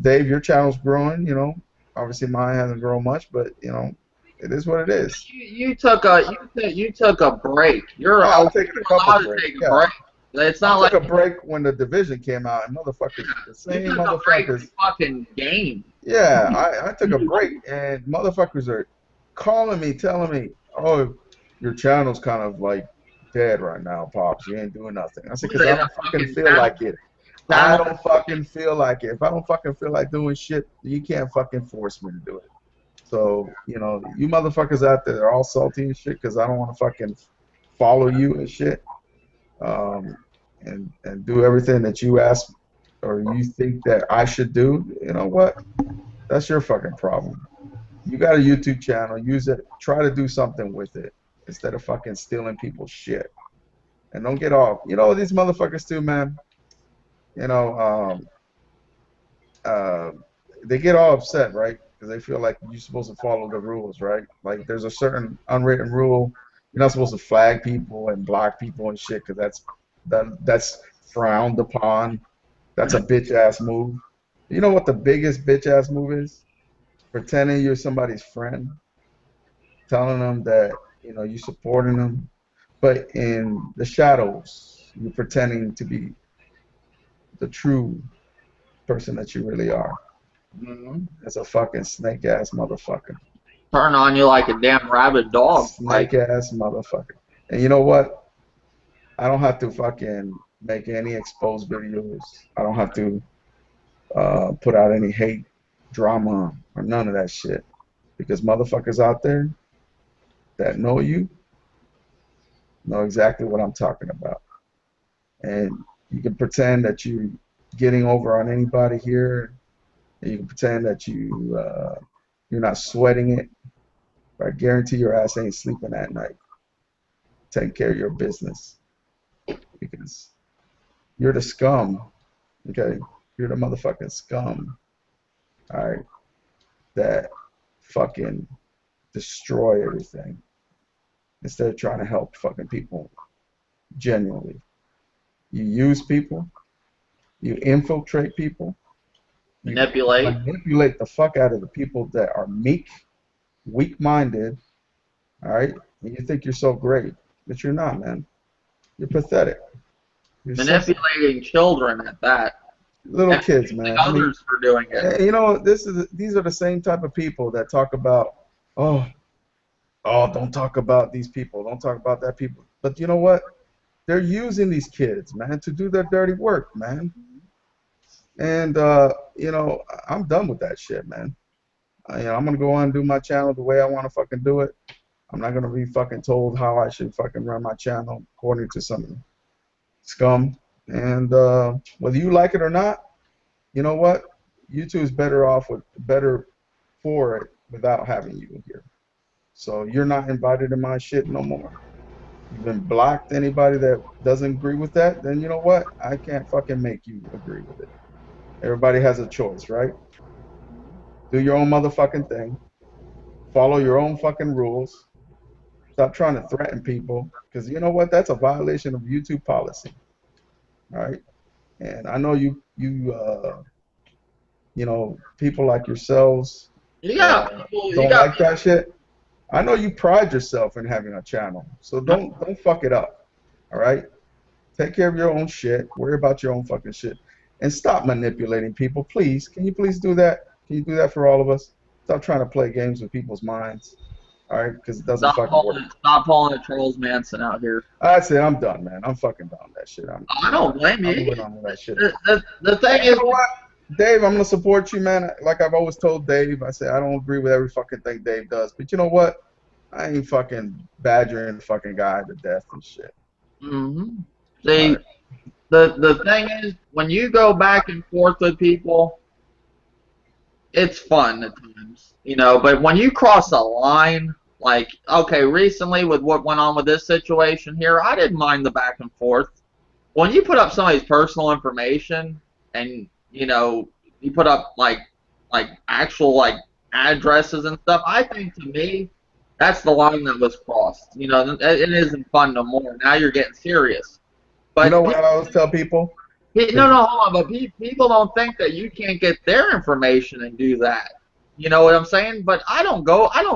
Dave, your channel's growing. You know, obviously mine hasn't grown much, but you know, it is what it is. You took a break. You're Yeah, I'm taking a couple allowed to breaks. take a Yeah. break. It's not I like took a break when the division came out, and motherfuckers, the same you took a break from motherfuckers. the fucking game. Yeah, I took a break, and motherfuckers are calling me, telling me, "Oh, your channel's kind of like dead right now, Pops. You ain't doing nothing." I said, "Cause I don't fucking feel like it. I don't fucking feel like it. If I don't fucking feel like doing shit, you can't fucking force me to do it." So, you know, you motherfuckers out there are all salty and shit because I don't want to fucking follow you and shit, um, and do everything that you ask or you think that I should do. You know what? That's your fucking problem. You got a YouTube channel. Use it. Try to do something with it instead of fucking stealing people's shit. And don't get off. You know these motherfuckers too, man. You know, uh, they get all upset, right? Because they feel like you're supposed to follow the rules, right? Like there's a certain unwritten rule. You're not supposed to flag people and block people and shit because that's frowned upon. That's a bitch ass move. You know what the biggest bitch ass move is? Pretending you're somebody's friend, telling them that you supporting them, but in the shadows you're pretending to be the true person that you really are. Mhm. As a fucking snake ass motherfucker. Turn on you like a damn rabid dog. Snake ass motherfucker. And you know what? I don't have to fucking make any exposed videos. I don't have to put out any hate drama or none of that shit. Because motherfuckers out there that know you know exactly what I'm talking about. And you can pretend that you're getting over on anybody here. And you can pretend that you're not sweating it. But I guarantee your ass ain't sleeping at night. Taking care of your business. Because you're the scum. Okay? You're the motherfucking scum. Alright? That fucking destroy everything. Instead of trying to help fucking people genuinely. You use people You infiltrate people. You Manipulate. manipulate the fuck out of the people that are meek, weak-minded, all right? And you think you're so great, but you're not, man. You're pathetic. You're so Manipulating children at that. little And kids, accusing man. I mean, others for doing it. you know, these are the same type of people that talk about, oh, oh, don't talk about these people, don't talk about that people. But you know what? They're using these kids, man, to do their dirty work, man. And you know, I'm done with that shit, man. You know, I'm gonna go on and do my channel the way I want to fucking do it. I'm not gonna be fucking told how I should fucking run my channel according to some scum. And whether you like it or not, you know what? YouTube is better off with better for it without having you here. So you're not invited in my shit no more. You've been blocked. Anybody that doesn't agree with that, then you know what? I can't fucking make you agree with it. Everybody has a choice, right? Do your own motherfucking thing. Follow your own fucking rules. Stop trying to threaten people, because you know what? That's a violation of YouTube policy. All right. And I know you know, people like yourselves You that got people. You don't got like that shit. I know you pride yourself in having a channel, so don't fuck it up. All right. Take care of your own shit. Worry about your own fucking shit, and stop manipulating people, please. Can you please do that? Can you do that for all of us? Stop trying to play games with people's minds. All right, because it doesn't fucking work. stop pulling a Charles Manson out here. That's it. I'm done, man. I'm fucking done with that shit. I don't blame I'm you. moving on with that shit. The thing And you is, know what, Dave? I'm gonna support you, man. Like I've always told Dave, I say I don't agree with every fucking thing Dave does, but you know what? I ain't fucking badgering the fucking guy to death and shit. see, All right. the thing is, when you go back and forth with people, it's fun at times, you know. But when you cross a line, like okay, recently with what went on with this situation here, I didn't mind the back and forth. When you put up somebody's personal information and you know you put up like actual like addresses and stuff, I think to me that's the line that was crossed. You know, it isn't fun no more. Now you're getting serious. You know But what I always tell people? no, no, hold on. But people don't think that you can't get their information and do that. You know what I'm saying? But I don't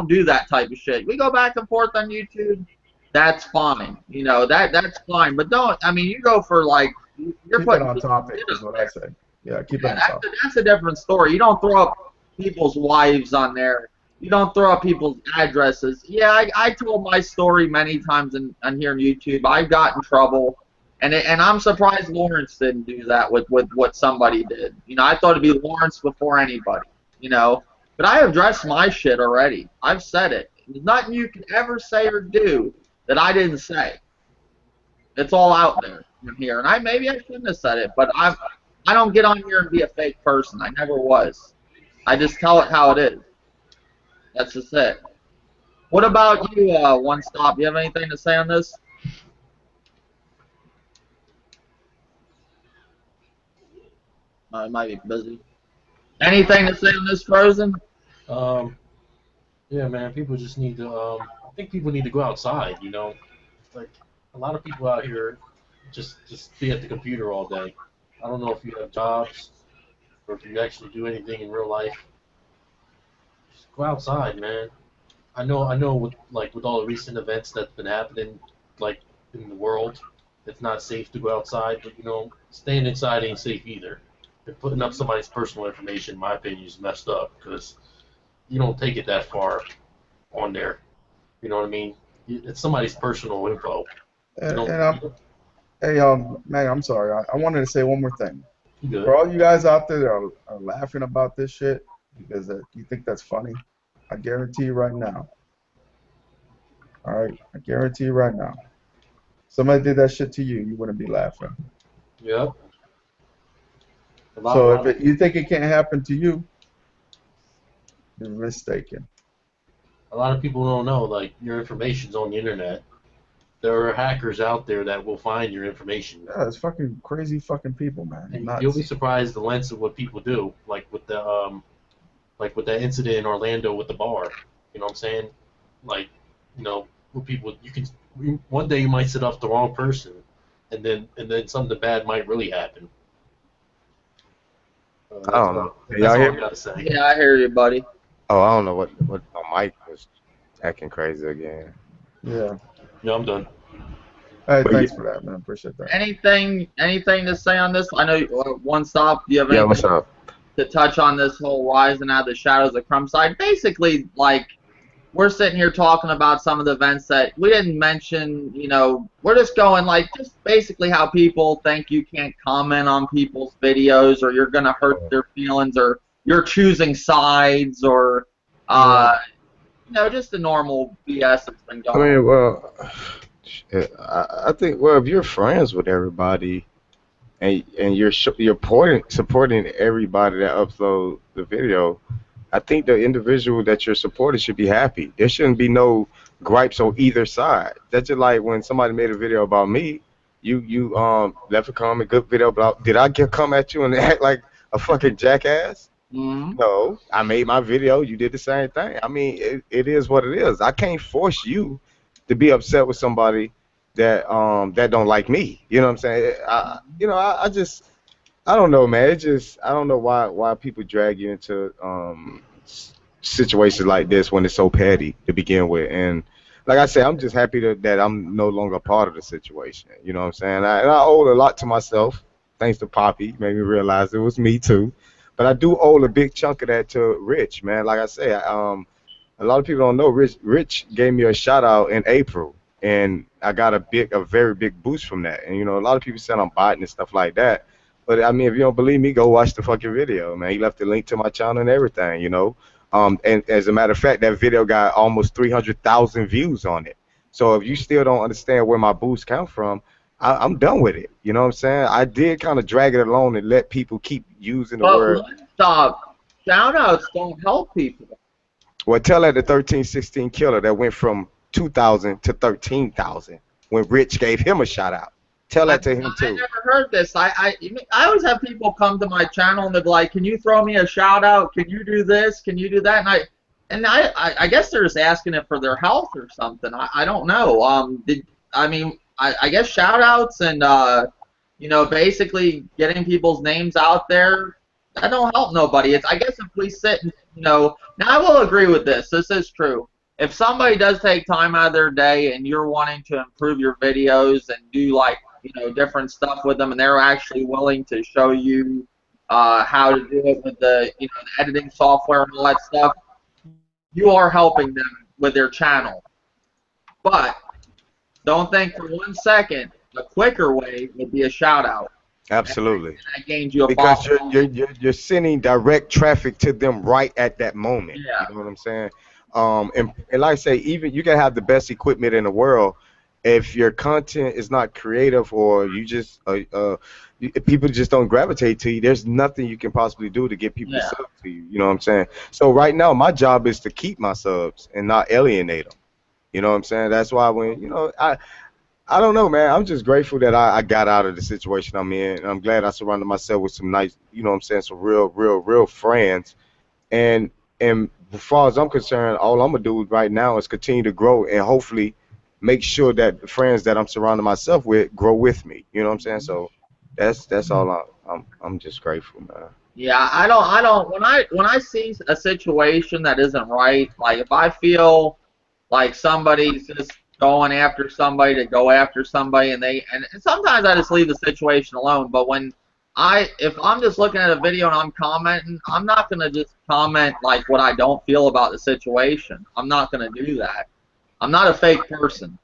do that type of shit. We go back and forth on YouTube. That's fine. You know that's fine. But don't. I mean, you go for like you're Keep it putting on topic, shit is up what I there. say. Yeah, keep it Yeah, on topic. that's a different story. You don't throw up people's wives on there. You don't throw up people's addresses. Yeah, I told my story many times on here on YouTube. I've got in trouble. And I'm surprised Lawrence didn't do that with what somebody did. You know, I thought it'd be Lawrence before anybody. You know, but I addressed my shit already. I've said it. There's nothing you can ever say or do that I didn't say. It's all out there from here. And maybe I shouldn't have said it, but I don't get on here and be a fake person. I never was. I just tell it how it is. That's just it. What about you, One Stop? You have anything to say on this? I might be busy. Anything to say on this, Frozen? Um, yeah, man. People just need to. I think people need to go outside. You know, like a lot of people out here just be at the computer all day. I don't know if you have jobs or if you actually do anything in real life. Just go outside, man. I know with all the recent events that's been happening, like in the world, it's not safe to go outside. But you know, staying inside ain't safe either. And putting up somebody's personal information, in my opinion, is messed up because you don't take it that far on there. You know what I mean? It's somebody's personal info. You And don't. hey, man, I'm sorry. I wanted to say one more thing. You good? For all you guys out there that are laughing about this shit because you think that's funny, I guarantee you right now. All right, I guarantee you right now. Somebody did that shit to you, you wouldn't be laughing. Yep. So if you think it can't happen to you, you're mistaken. A lot of people don't know, like, your information's on the internet. There are hackers out there that will find your information. Yeah, it's fucking crazy fucking people, man. And Nuts. you'll be surprised the lengths of what people do, like with that incident in Orlando with the bar. You know what I'm saying? Like, you know, with people, one day you might set off the wrong person, and then something bad might really happen. I That's don't know. about. Can That's y'all all hear I me? gotta say. Yeah, I hear you, buddy. Oh, I don't know what my mic was acting crazy again. Yeah. Yeah, I'm done. All right, But yeah, thanks for that, man. Appreciate that. Anything to say on this? I know one stop. Do you have yeah, what's anything up? to touch on this whole rising out of the shadows of Crumb side? Basically, like we're sitting here talking about some of the events that we didn't mention. We're just going like just basically how people think you can't comment on people's videos or you're gonna hurt their feelings or you're choosing sides or Yeah. just the normal BS that's been I going on. mean, well, shit, I think well, if you're friends with everybody and you're supporting everybody that upload the video, I think the individual that you're supporting should be happy. There shouldn't be no gripes on either side. That's just like when somebody made a video about me. You left a comment, good video, but did I come at you and act like a fucking jackass? Mm-hmm. No, I made my video. You did the same thing. I mean, it is what it is. I can't force you to be upset with somebody that don't like me. You know what I'm saying? I just I don't know, man. It just I don't know why people drag you into situations like this when it's so petty to begin with. And like I said, I'm just happy that I'm no longer a part of the situation. You know what I'm saying? And I owe a lot to myself. Thanks to Poppy, made me realize it was me too. But I do owe a big chunk of that to Rich, man. Like I say, a lot of people don't know Rich gave me a shout out in April, and I got a very big boost from that. And a lot of people said I'm biting and stuff like that. But I mean, if you don't believe me, go watch the fucking video, man. He left the link to my channel and everything. And as a matter of fact, that video got almost 300,000 views on it. So if you still don't understand where my boost come from, I'm done with it. You know what I'm saying? I did kind of drag it along and let people keep using the But word. one stop. Shout outs don't help people. Well, tell that the 1316 killer that went from 2,000 to 13,000 when Rich gave him a shout out. Tell I, that to him I too. never heard this. I always have people come to my channel and they're like, "Can you throw me a shout out? Can you do this? Can you do that?" And I guess they're just asking it for their health or something. I don't know. I guess shout outs and basically getting people's names out there, that don't help nobody. I guess if we sit and now I will agree with this. This is true. If somebody does take time out of their day and you're wanting to improve your videos and do like different stuff with them, and they're actually willing to show you how to do it with the editing software and all that stuff, you are helping them with their channel. But don't think for 1 second a quicker way would be a shout out. Absolutely. And that gains you a Because follow. you're sending direct traffic to them right at that moment. Yeah. You know what I'm saying? And like I say, even you can have the best equipment in the world. If your content is not creative or you just people just don't gravitate to you, there's nothing you can possibly do to get people to Yeah. sub to you. You know what I'm saying? So right now, my job is to keep my subs and not alienate them. You know what I'm saying? That's why when I don't know, man. I'm just grateful that I got out of the situation I'm in. And I'm glad I surrounded myself with some nice, you know what I'm saying, some real friends. And as far as I'm concerned, all I'm gonna do right now is continue to grow and hopefully make sure that the friends that I'm surrounding myself with grow with me. You know what I'm saying? So that's all I'm just grateful, man. Yeah, I don't when I see a situation that isn't right, like if I feel like somebody's just going after somebody to go after somebody and sometimes I just leave the situation alone, but if I'm just looking at a video and I'm commenting, I'm not gonna just comment like what I don't feel about the situation. I'm not gonna do that. I'm not a fake person.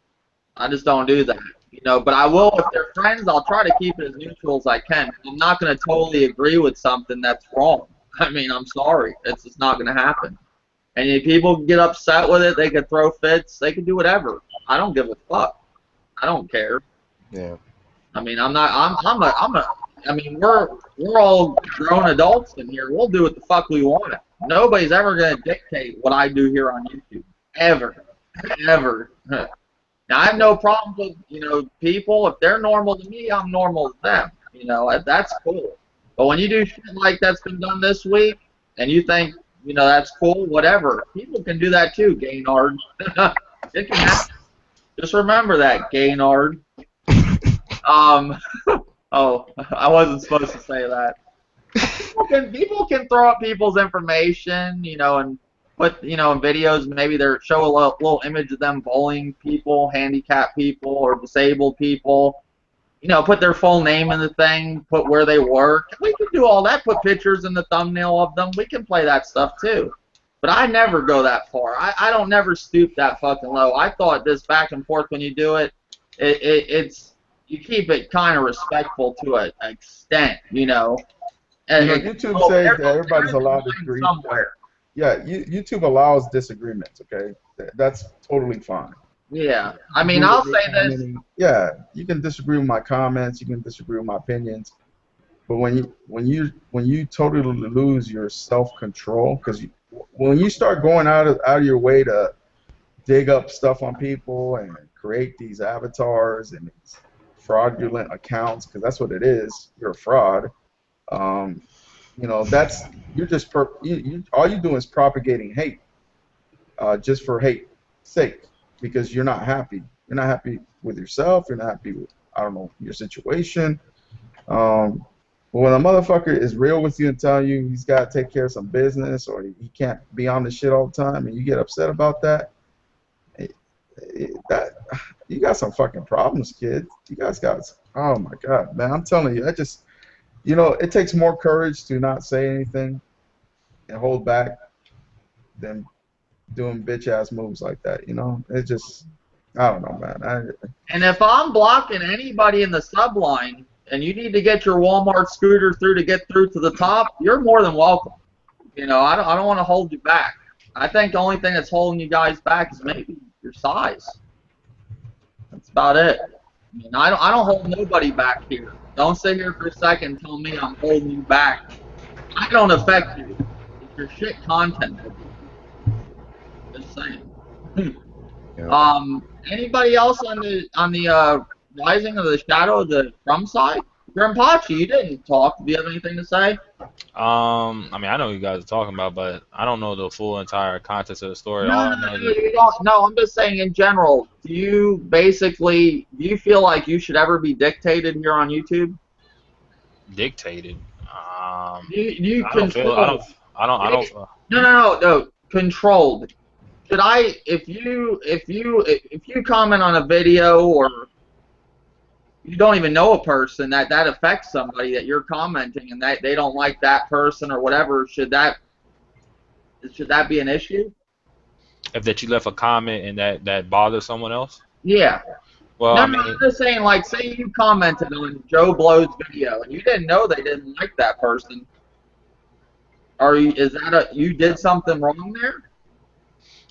I just don't do that. But I will, if they're friends, I'll try to keep it as neutral as I can. I'm not going to totally agree with something that's wrong. I mean, I'm sorry. It's just not going to happen. And if people get upset with it, they could throw fits. They could do whatever. I don't give a fuck. I don't care. Yeah. I mean, I'm not. I mean, we're all grown adults in here. We'll do what the fuck we want. Nobody's ever going to dictate what I do here on YouTube. Ever. Ever. Now, I have no problems with, people. If they're normal to me, I'm normal to them. That's cool. But when you do shit like that's been done this week, and you think, that's cool, whatever, people can do that too, Gaynard. It can happen. Just remember that, Gaynard. Oh, I wasn't supposed to say that. People can throw up people's information, and put, in videos, maybe they show a little image of them bullying people, handicapped people, or disabled people. Put their full name in the thing, put where they work. We can do all that. Put pictures in the thumbnail of them. We can play that stuff too. But I never go that far. I don't never stoop that fucking low. I thought this back and forth when you do it, it's you keep it kind of respectful to an extent, And YouTube says that everybody's allowed to agree. Somewhere. Yeah, YouTube allows disagreements. Okay, that's totally fine. Yeah, I mean, I'll say this. Yeah, you can disagree with my comments, you can disagree with my opinions, but when you totally lose your self-control, because when you start going out of your way to dig up stuff on people and create these avatars and these fraudulent accounts, because that's what it is, you're a fraud. That's you're just all you're doing is propagating hate, just for hate's sake. Because you're not happy. You're not happy with yourself. You're not happy with, I don't know, your situation. But when a motherfucker is real with you and tell you he's got to take care of some business or he can't be on the shit all the time and you get upset about that, that you got some fucking problems, kid. You guys got, oh my God, man, I'm telling you, it takes more courage to not say anything and hold back than doing bitch ass moves like that, It's just, I don't know, man. And if I'm blocking anybody in the subline and you need to get your Walmart scooter through to get through to the top, you're more than welcome. I don't want to hold you back. I think the only thing that's holding you guys back is maybe your size. That's about it. I mean, I don't hold nobody back here. Don't sit here for a second and tell me I'm holding you back. I don't affect you. It's your shit content. Just saying. Anybody else on the Rising of the Shadow of the Crumb side? Grimpachi, you didn't talk. Do you have anything to say? I mean, I know what you guys are talking about, but I don't know the full entire context of the story. No, you don't. No, I'm just saying in general. Do you feel like you should ever be dictated here on YouTube? Dictated. You I don't feel. I don't. No. Controlled. Should I, if you comment on a video or you don't even know a person that affects somebody that you're commenting and that they don't like that person or whatever, should that be an issue? If that you left a comment and that bothers someone else? Yeah. Well, no, I mean, I'm just saying, like, say you commented on Joe Blow's video and you didn't know they didn't like that person. You did something wrong there?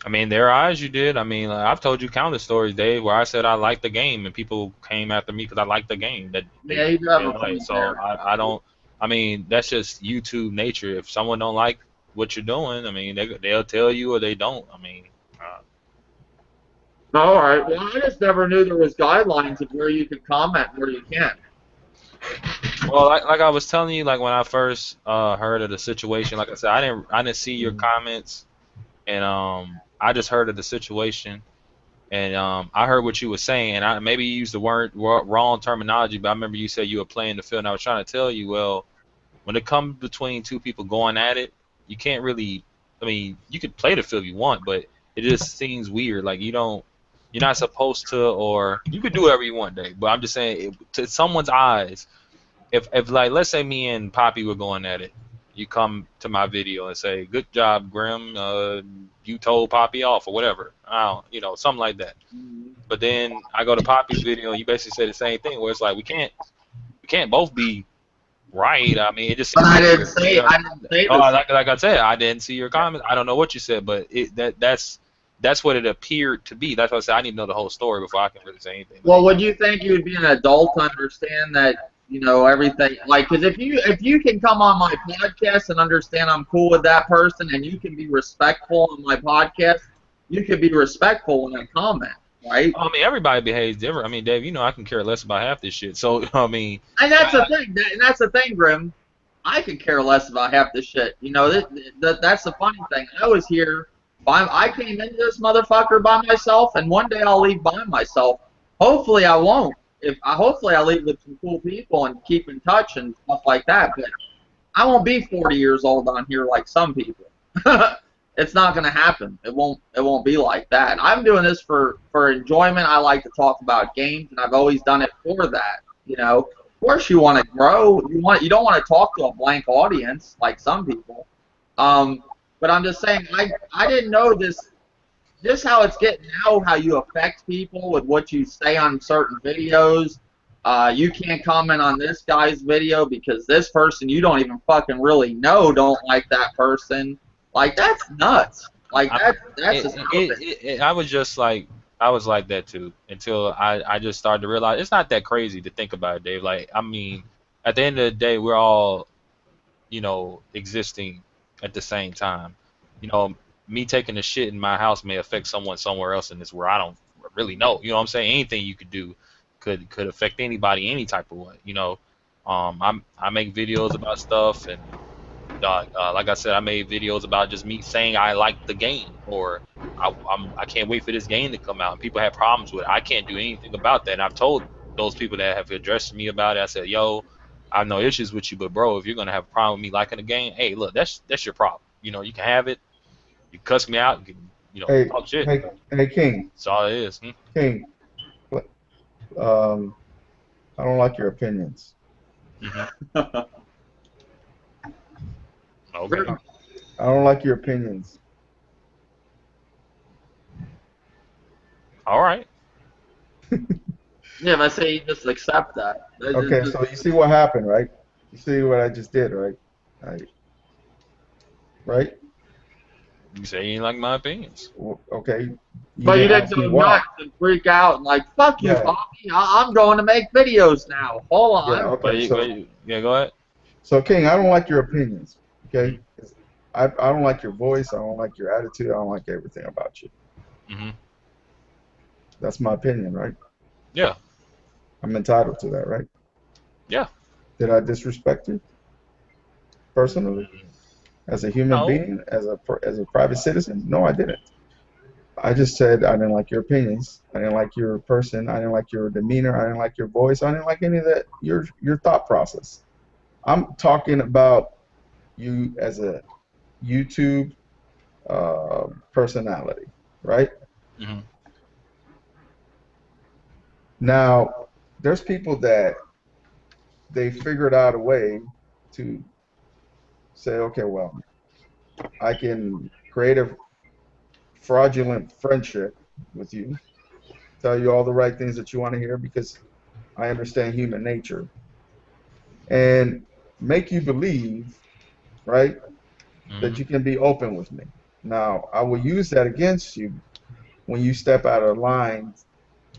I mean, their eyes, you did. I mean, I've told you countless stories, Dave, where I said I liked the game and people came after me because I liked the game. Yeah, you do have a point so there. I don't. I mean, that's just YouTube nature. If someone don't like what you're doing, I mean, they'll tell you or they don't. I mean. All right. Well, I just never knew there was guidelines of where you could comment and where you can't. Well, like I was telling you, like when I first heard of the situation, like I said, I didn't see your comments, and I just heard of the situation, and I heard what you were saying, and maybe you used the wrong terminology, but I remember you said you were playing the field, and I was trying to tell you, well, when it comes between two people going at it, you can't really, I mean, you could play the field if you want, but it just seems weird, like you're not supposed to, or you could do whatever you want, Dave, but I'm just saying, to someone's eyes, if like, let's say me and Poppy were going at it, you come to my video and say, good job, Grim, you told Poppy off or whatever, something like that. But then I go to Poppy's video and you basically say the same thing, where it's like we can't both be right. I mean, it just. But I didn't say this. Like I said, I didn't see your comments. I don't know what you said, but that's what it appeared to be. That's why I said I need to know the whole story before I can really say anything. Well, would you think you would be an adult to understand that? Everything, like, because if you can come on my podcast and understand I'm cool with that person and you can be respectful on my podcast, you can be respectful when I comment, right? I mean, everybody behaves different. I mean, Dave, I can care less about half this shit. So, I mean... And that's the thing. That's the thing, Grim. I could care less about half this shit. That's the funny thing. I was here. I came into this motherfucker by myself, and one day I'll leave by myself. Hopefully I won't. Hopefully I leave with some cool people and keep in touch and stuff like that. But I won't be 40 years old on here like some people. It's not going to happen. It won't be like that. I'm doing this for enjoyment. I like to talk about games, and I've always done it for that. You know, of course you want to grow. You don't want to talk to a blank audience like some people. Um, but I'm just saying, I didn't know this. Just how it's getting now, how you affect people with what you say on certain videos. You can't comment on this guy's video because this person you don't even fucking really know don't like that person. Like, that's nuts. Like, I, that's just stupid. I was just like, I was like that too until I just started to realize it's not that crazy to think about it, Dave. Like, I mean, at the end of the day, we're all, existing at the same time. You know, me taking a shit in my house may affect someone somewhere else in this where I don't really know. You know what I'm saying? Anything you could do could affect anybody any type of way. I make videos about stuff, and like I said, I made videos about just me saying I like the game, or I can't wait for this game to come out. And people have problems with it. I can't do anything about that. And I've told those people that have addressed me about it. I said, "Yo, I have no issues with you, but bro, if you're gonna have a problem with me liking the game, hey, look, that's your problem. You can have it. You cuss me out. You can, Hey, talk shit. hey, King, That's all it is." King. Um, I don't like your opinions. Okay. I don't like your opinions. All right. Yeah, if I say you just accept that. Okay, so you see what happened, right? You see what I just did, right? Right. Right? You say you ain't like my opinions. Okay. You But you didn't didn't ask go me why. nuts and freak out and like, fuck you, Yeah. Poppy. I'm going to make videos now. Hold Yeah. on. Okay. Yeah, go ahead. So King, I don't like your opinions. Hmm. Okay. I don't like your voice. I don't like your attitude. I don't like everything about you. Hmm. That's my opinion, right? Yeah. I'm entitled to that, right? Yeah. Did I disrespect you personally Mm, as a human no. being, as a private citizen? No, I didn't. I just said I didn't like your opinions. I didn't like your person. I didn't like your demeanor. I didn't like your voice. I didn't like any of that. Your thought process. I'm talking about you as a YouTube personality, right? Hmm. Now, there's people that they figured out a way to say, okay, well, I can create a fraudulent friendship with you, tell you all the right things that you want to hear because I understand human nature, and make you believe, right, that Hmm. you can be open with me. Now, I will use that against you when you step out of line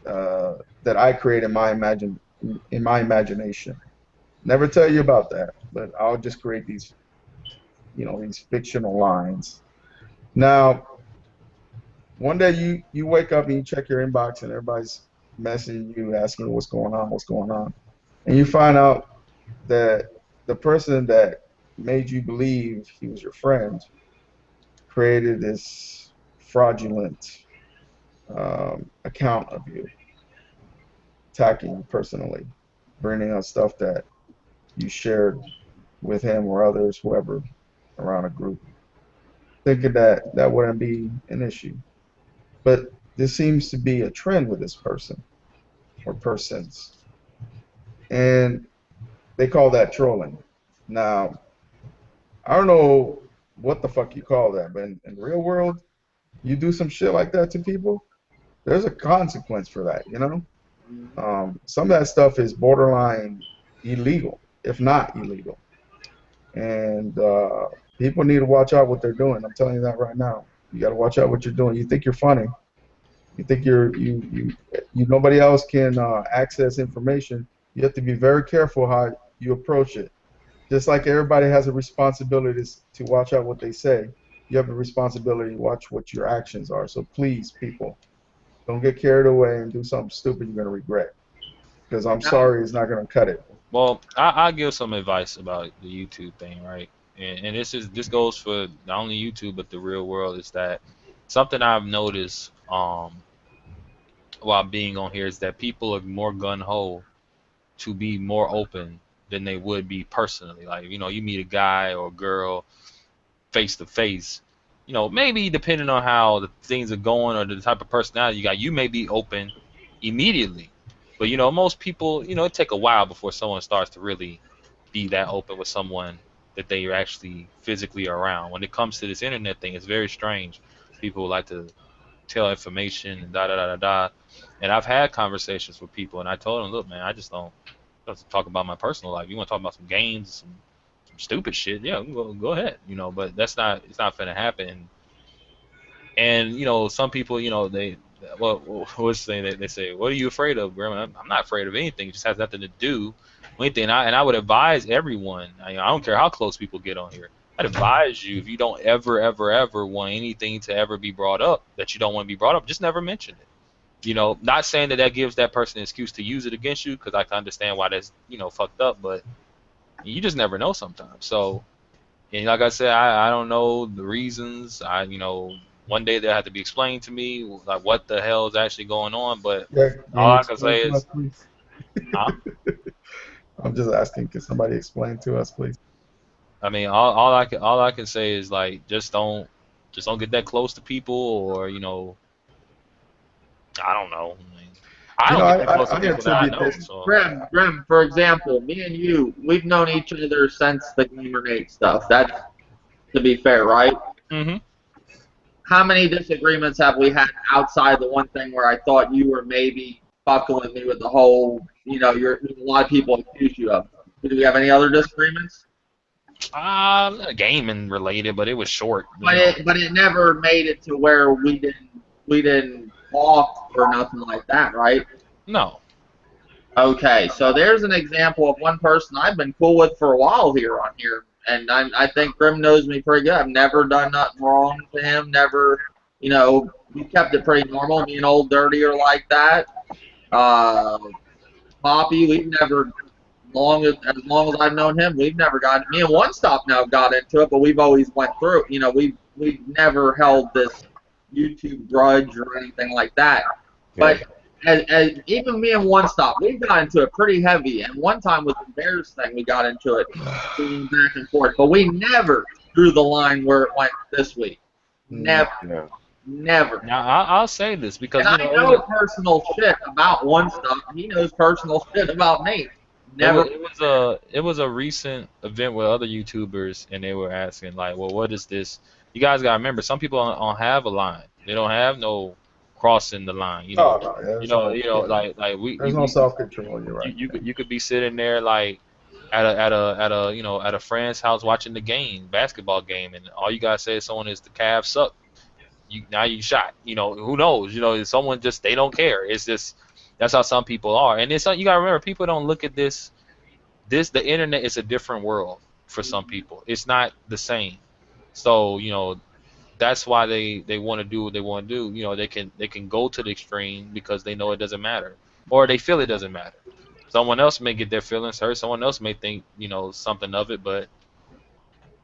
uh, that I create in my imagination. Never tell you about that, but I'll just create these fictional lines. Now, one day you wake up and you check your inbox and everybody's messaging you asking what's going on, and you find out that the person that made you believe he was your friend created this fraudulent account of you, attacking you personally, bringing up stuff that you shared with him or others, whoever around a group, thinking that that wouldn't be an issue. But this seems to be a trend with this person or persons. And they call that trolling. Now, I don't know what the fuck you call that, but in the real world, you do some shit like that to people, there's a consequence for that, you know? Some of that stuff is borderline illegal, if not illegal. And people need to watch out what they're doing. I'm telling you that right now. You got to watch out what you're doing. You think you're funny. You think you nobody else can access information. You have to be very careful how you approach it. Just like everybody has a responsibility to watch out what they say, you have a responsibility to watch what your actions are. So please, people, don't get carried away and do something stupid you're going to regret. Because I'm Now, sorry, it's not going to cut it. Well, I'll give some advice about the YouTube thing, right? And this goes for not only YouTube but the real world. Is that something I've noticed while being on here is that people are more gun ho to be more open than they would be personally. Like, you meet a guy or a girl face to face, maybe depending on how the things are going or the type of personality you got, you may be open immediately. But most people, it take a while before someone starts to really be that open with someone that they are actually physically around. When it comes to this internet thing, it's very strange. People like to tell information and da da da da da. And I've had conversations with people, and I told them, look, man, I just don't talk about my personal life. You want to talk about some games, some stupid shit? Yeah, go ahead. But it's not gonna happen. And some people, they what's the thing they say? What are you afraid of, Grandma? I'm not afraid of anything. It just has nothing to do with anything. And I would advise everyone. I don't care how close people get on here. I'd advise you, if you don't ever, ever, ever want anything to ever be brought up that you don't want to be brought up, just never mention it. Not saying that gives that person an excuse to use it against you, because I can understand why that's fucked up, but you just never know sometimes. So, and like I said, I don't know the reasons. One day they'll have to be explained to me, like what the hell is actually going on. But Yeah, can all you I can explain say to us, is, please? huh? I'm just asking. Can somebody explain to us, please? I mean, all I can say is, like, just don't get that close to people, or I don't know. I mean, I You know, don't get that close to I people that I attribute know. this. So, Grim, for example, me and you, we've known each other since the Gamergate stuff. That's to be fair, right? hmm How many disagreements have we had outside the one thing where I thought you were maybe fucking with me with the whole, a lot of people accuse you of? Do we have any other disagreements? gaming related, but it was short. But it never made it to where we didn't talk or nothing like that, right? No. Okay, so there's an example of one person I've been cool with for a while here on here, and I think Grim knows me pretty good. I've never done nothing wrong to him. Never, we kept it pretty normal. Me and Old Dirty are like that. Uh, Poppy, we've never, as long as I've known him, we've never got. Me and One Stop now got into it, but we've always went through. We've never held this YouTube grudge or anything like that. Yeah. But as even me and One Stop, we got into it pretty heavy. And one time with the Bears thing, we got into it, going back and forth. But we never drew the line where it went this week. Never, Yeah. never. Now I'll say this because And I know personal shit about One Stop. He knows personal shit about me. Never. it was a recent event with other YouTubers, and they were asking, like, well, what is this? You guys gotta remember, some people don't have a line. They don't have no crossing the line. No, no, yeah, Like there's no self control. You're right. you could be sitting there, like, at a friend's house watching the game, basketball game, and all you gotta say to someone is the Cavs suck. Now you shot. Who knows? Someone just, they don't care. It's just, that's how some people are. And it's, you gotta remember, people don't look at this. The internet is a different world for some people. It's not the same. So that's why they want to do what they want to do. They can go to the extreme because they know it doesn't matter, or they feel it doesn't matter. Someone else may get their feelings hurt. Someone else may think something of it, but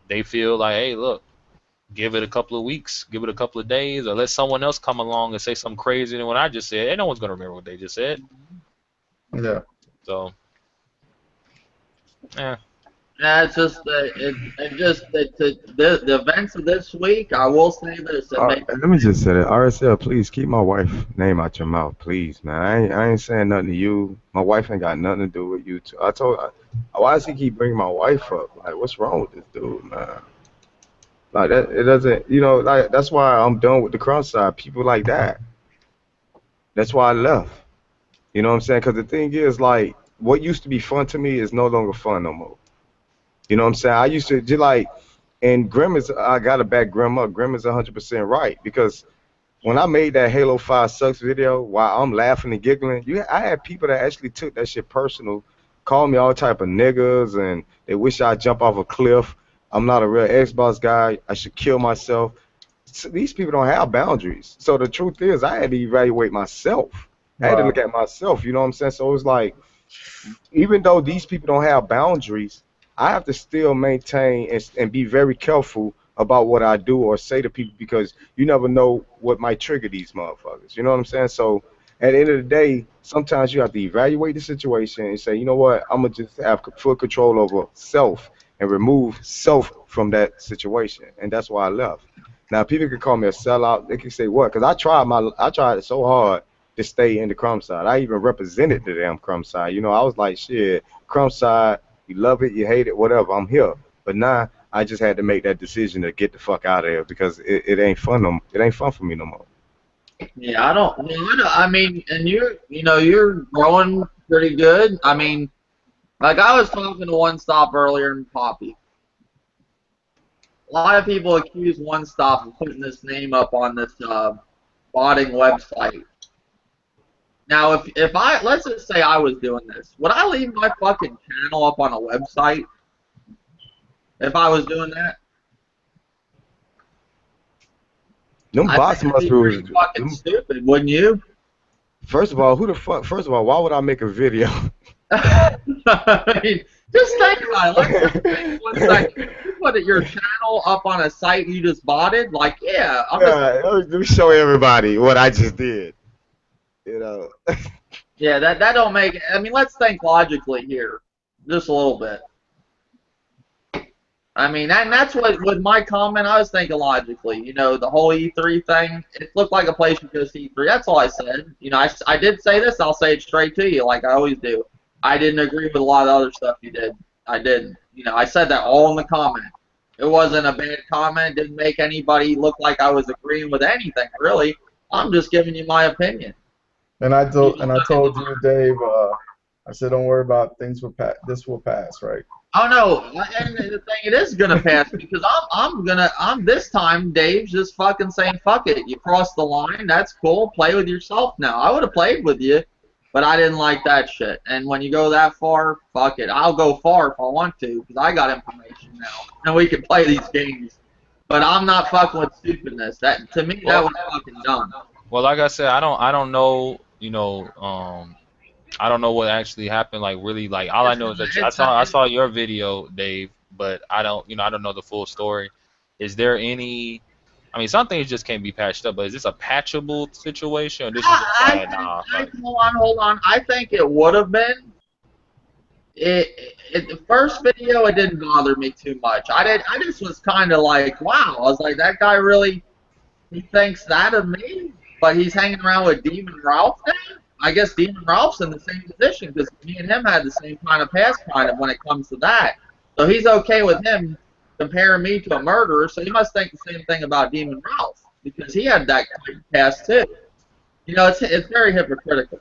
they feel like, hey, look, give it a couple of weeks, give it a couple of days, or let someone else come along and say something crazy than what I just said. And no one's gonna remember what they just said. Yeah. So, yeah. Yeah, it's just the events of this week. I will say this: Let me just say that, RSL, please keep my wife's name out your mouth, please, man. I ain't saying nothing to you. My wife ain't got nothing to do with you. I told her, why does he keep bringing my wife up? Like, what's wrong with this dude, man? Like, that, it doesn't, like, that's why I'm done with the Crumb side. People like that. That's why I left. You know what I'm saying? Because the thing is, like, what used to be fun to me is no longer fun no more. You know what I'm saying? I used to just like, and I gotta back Grim up. Grim is 100% right, because when I made that Halo 5 sucks video, while I'm laughing and giggling, I had people that actually took that shit personal, called me all type of niggas, and they wish I'd jump off a cliff. I'm not a real Xbox guy. I should kill myself. So these people don't have boundaries. So the truth is, I had to evaluate myself. I had to look at myself. You know what I'm saying? So it's like, even though these people don't have boundaries, I have to still maintain and be very careful about what I do or say to people, because you never know what might trigger these motherfuckers. You know what I'm saying? So At the end of the day, sometimes you have to evaluate the situation and say, you know what, I'm gonna just have full control over self and remove self from that situation, and that's why I left. Now, people can call me a sellout. They can say what? Because I tried so hard to stay in the Crumb side. I even represented the damn Crumb side. You know, I was like, shit, Crumb side, you love it, you hate it, whatever. I'm here. But now I just had to make that decision to get the fuck out of there because it ain't fun. It ain't fun for me no more. Yeah, I don't. Well, I mean, and you're growing pretty good. I mean, like I was talking to One Stop earlier in Poppy. A lot of people accuse One Stop of putting this name up on this botting website. Now, if I let's just say I was doing this, would I leave my fucking channel up on a website if I was doing that? Them I bots think must it'd be pretty be. fucking stupid, wouldn't you? First of all, who the fuck? First of all, why would I make a video? I mean, just think about it. Let's think 1 second. You put your channel up on a site you just botted, like, yeah, I'm just. Yeah, let me show everybody what I just did. You know. Yeah, that don't make. I mean, let's think logically here, just a little bit. I mean, and that's what with my comment, I was thinking logically. You know, the whole E3 thing, it looked like a place you could see E3. That's all I said. You know, I did say this. I'll say it straight to you, like I always do. I didn't agree with a lot of other stuff you did. I didn't. You know, I said that all in the comment. It wasn't a bad comment. Didn't make anybody look like I was agreeing with anything, really. I'm just giving you my opinion. And I told you, Dave. I said, don't worry about things. This will pass, right? Oh no, and the thing it is gonna pass because I'm this time Dave's just fucking saying fuck it. You crossed the line, that's cool. Play with yourself now. I would have played with you, but I didn't like that shit. And when you go that far, fuck it. I'll go far if I want to because I got information now and we can play these games. But I'm not fucking with stupidness. That to me that was fucking dumb. Well, like I said, I don't know, I don't know what actually happened. Like really, like all I know is that I saw your video, Dave, but I don't know the full story. Is there any? I mean, some things just can't be patched up. But is this a patchable situation, or this is just like nah? Like, Hold on. I think it would have been. The first video, it didn't bother me too much. I just was kind of like, wow. I was like, that guy really, he thinks that of me, but he's hanging around with Demon Ralph now. I guess Demon Ralph's in the same position because me and him had the same kind of past, kind of when it comes to that. So he's okay with him comparing me to a murderer. So he must think the same thing about Demon Ralph because he had that kind of past too. You know, it's very hypocritical.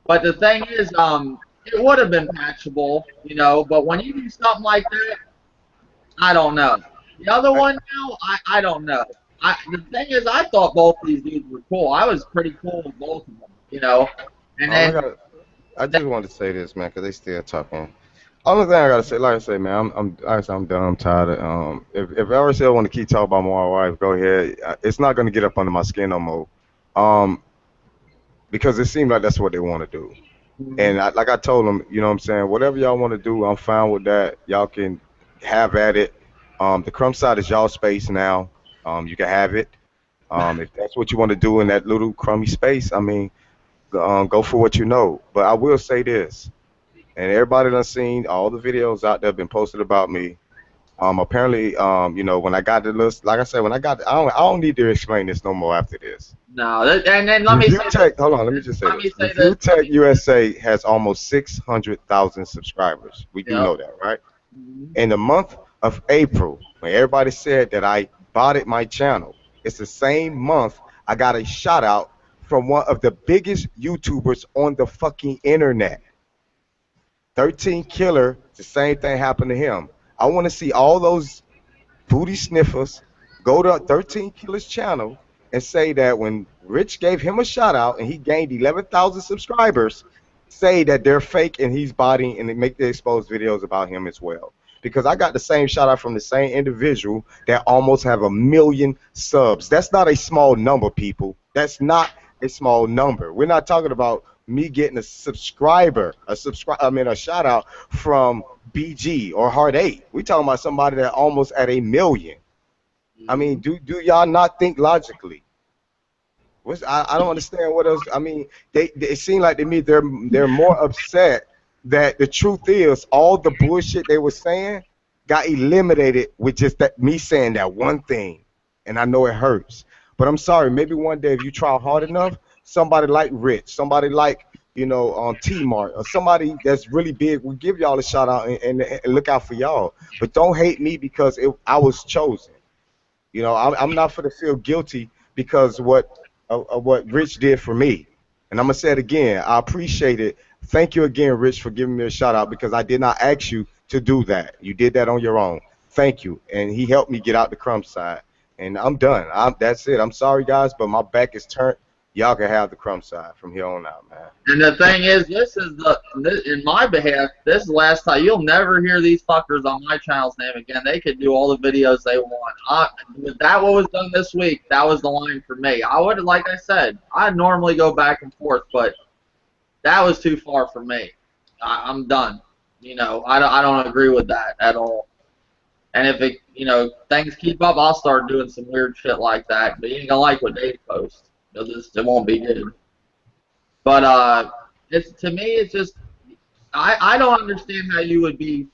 But the thing is, it would have been patchable, you know, but when you do something like that, I don't know. The other one now, I don't know. The thing is, I thought both these dudes were cool. I was pretty cool with both of them, you know. And then, I just wanted to say this, man, because they still talking. Only thing I gotta say, like I say, man, I'm done. I'm tired of. If RSL want to keep talking about my wife, go ahead. It's not gonna get up under my skin no more. Because it seems like that's what they want to do. And like I told them, you know what I'm saying, whatever y'all want to do, I'm fine with that. Y'all can have at it. The Crumb side is y'all space now. You can have it. If that's what you want to do in that little crummy space, I mean, go for what you know. But I will say this, and everybody done seen all the videos out there been posted about me. Apparently, when I got the list, like I said, I don't need to explain this no more after this. no, and then let me Review say Tech, hold on, let me just say let me this. say Review this. Tech USA has almost 600,000 subscribers. We do Yep. know that, right? In the month of April, when everybody said that I botted my channel, it's the same month I got a shout out from one of the biggest YouTubers on the fucking internet. 13 Killer, the same thing happened to him. I want to see all those booty sniffers go to 13 Killer's channel and say that when Rich gave him a shout out and he gained 11,000 subscribers, say that they're fake and he's bodying and they make the exposed videos about him as well. Because I got the same shout out from the same individual that almost have 1 million subs. That's not a small number, people. That's not a small number. We're not talking about me getting a shout out from BG or Hard 8. We're talking about somebody that almost at 1 million. I mean, do y'all not think logically? I don't understand what else. I mean, it seemed like to me they're more upset that the truth is all the bullshit they were saying got eliminated with just that me saying that one thing, and I know it hurts. But I'm sorry. Maybe one day if you try hard enough, somebody like Rich, somebody like on T-Mart, or somebody that's really big will give y'all a shout out and look out for y'all. But don't hate me because I was chosen. I'm not for to feel guilty because of what Rich did for me. And I'm gonna say it again. I appreciate it. Thank you again, Rich, for giving me a shout out because I did not ask you to do that. You did that on your own. Thank you. And he helped me get out the Crumb side. And I'm done. That's it. I'm sorry, guys, but my back is turned. Y'all can have the Crumb side from here on out, man. And the thing is, in my behalf, this is the last time. You'll never hear these fuckers on my channel's name again. They could do all the videos they want. What was done this week, that was the line for me. I would, like I said, I'd normally go back and forth, but that was too far for me. I'm done. I don't agree with that at all. And if things keep up, I'll start doing some weird shit like that. But you ain't gonna like what they post. It won't be good. But to me, it's just I don't understand how you would be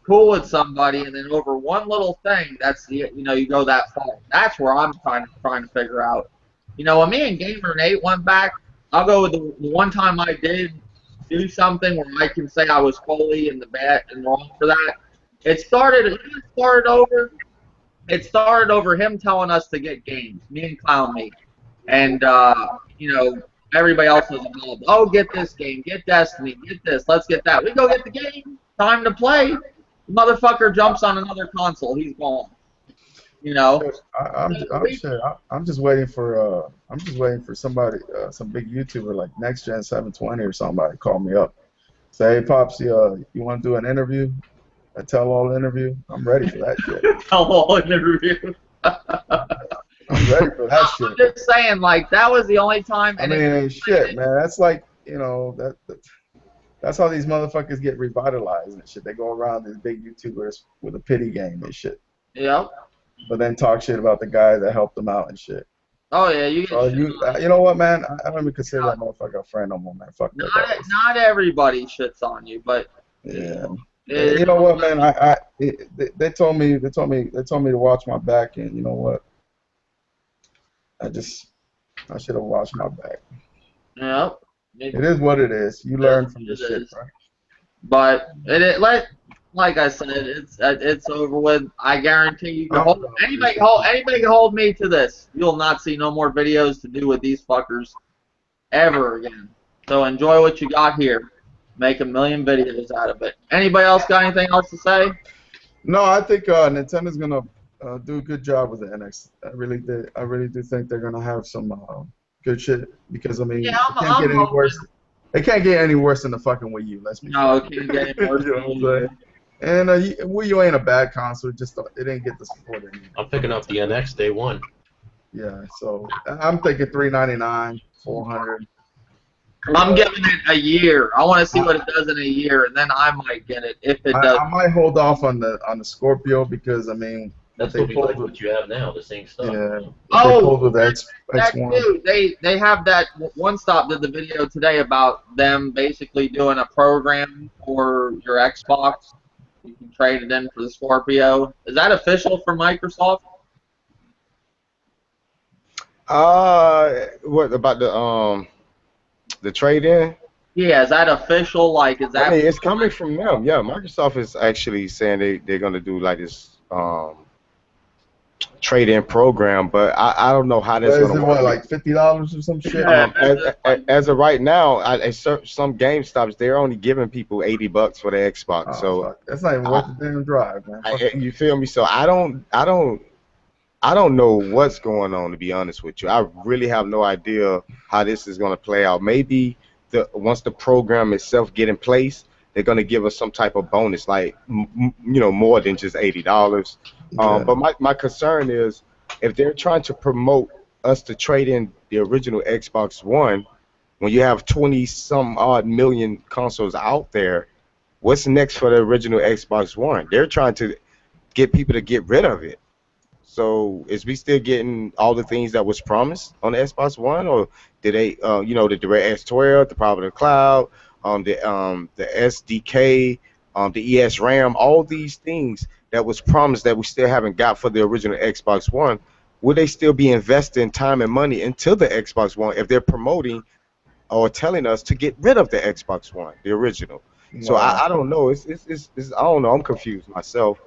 cool with somebody and then over one little thing you go that far. That's where I'm trying to figure out. When me and Gamer Nate went back, I'll go with the one time I did do something where I can say I was fully in the bad and wrong for that. It started over him telling us to get games, me and Clown Meat. And, everybody else was involved. Oh, get this game, get Destiny, get this, let's get that. We go get the game, time to play. The motherfucker jumps on another console, he's gone. I'm just waiting for somebody, some big YouTuber like Next Gen 720 or somebody call me up. Say, hey, Pops, you want to do an interview? A tell-all interview? I'm ready for that shit. Tell-all interview. I'm ready for that shit. I'm just saying, that was the only time. I mean, shit, man. That's like, that's how these motherfuckers get revitalized and shit. They go around these big YouTubers with a pity game and shit. Yep. But then talk shit about the guy that helped them out and shit. Oh yeah, you know what, man? I don't even consider that motherfucker a friend no more, man. Fuck that. Not everybody shits on you, but yeah. You know what, man? They told me to watch my back, and you know what? I should have watched my back. Yeah. It is what it is. You learn from the shit, right? But like I said, it's over with. I guarantee you can anybody can hold me to this. You'll not see no more videos to do with these fuckers ever again. So enjoy what you got here. Make a million videos out of it. Anybody else got anything else to say? No, I think Nintendo's gonna do a good job with the NX. I really do think they're gonna have some good shit because it can't get any worse. It can't get any worse than the fucking Wii U. Let's be it can't get any worse. You know what I'm saying? And Wii U ain't a bad console. It didn't get the support it needed. I'm picking up the NX day one. Yeah, so I'm thinking $399, $400. I'm giving it a year. I want to see what it does in a year, and then I might get it if it does. I might hold off on the Scorpio because that's what we like what you have now, the same stuff. Yeah. Oh, they pulled with X1. Too. They have that. One Stop did the video today about them basically doing a program for your Xbox. You can trade it in for the Scorpio. Is that official for Microsoft? What about the trade-in? Yeah, is that official? Is that? I mean, it's coming from them. Yeah, Microsoft is actually saying they're gonna do this trade-in program, but I don't know how that's gonna work. Like $50 or some shit? As of right now, some GameStops they're only giving people $80 for the Xbox. So that's not even worth the damn drive, man. You feel me? So I don't know what's going on, to be honest with you. I really have no idea how this is going to play out. Maybe once the program itself get in place, they're going to give us some type of bonus, like more than just $80. But my concern is if they're trying to promote us to trade in the original Xbox One, when you have 20-some odd million consoles out there, what's next for the original Xbox One? They're trying to get people to get rid of it. So is we still getting all the things that was promised on the Xbox One, or did they, the DirectX 12, the Power of the Cloud, the SDK, the ES RAM, all these things that was promised that we still haven't got for the original Xbox One? Would they still be investing time and money into the Xbox One if they're promoting or telling us to get rid of the Xbox One, the original? So Wow. I don't know. It's I don't know. I'm confused myself.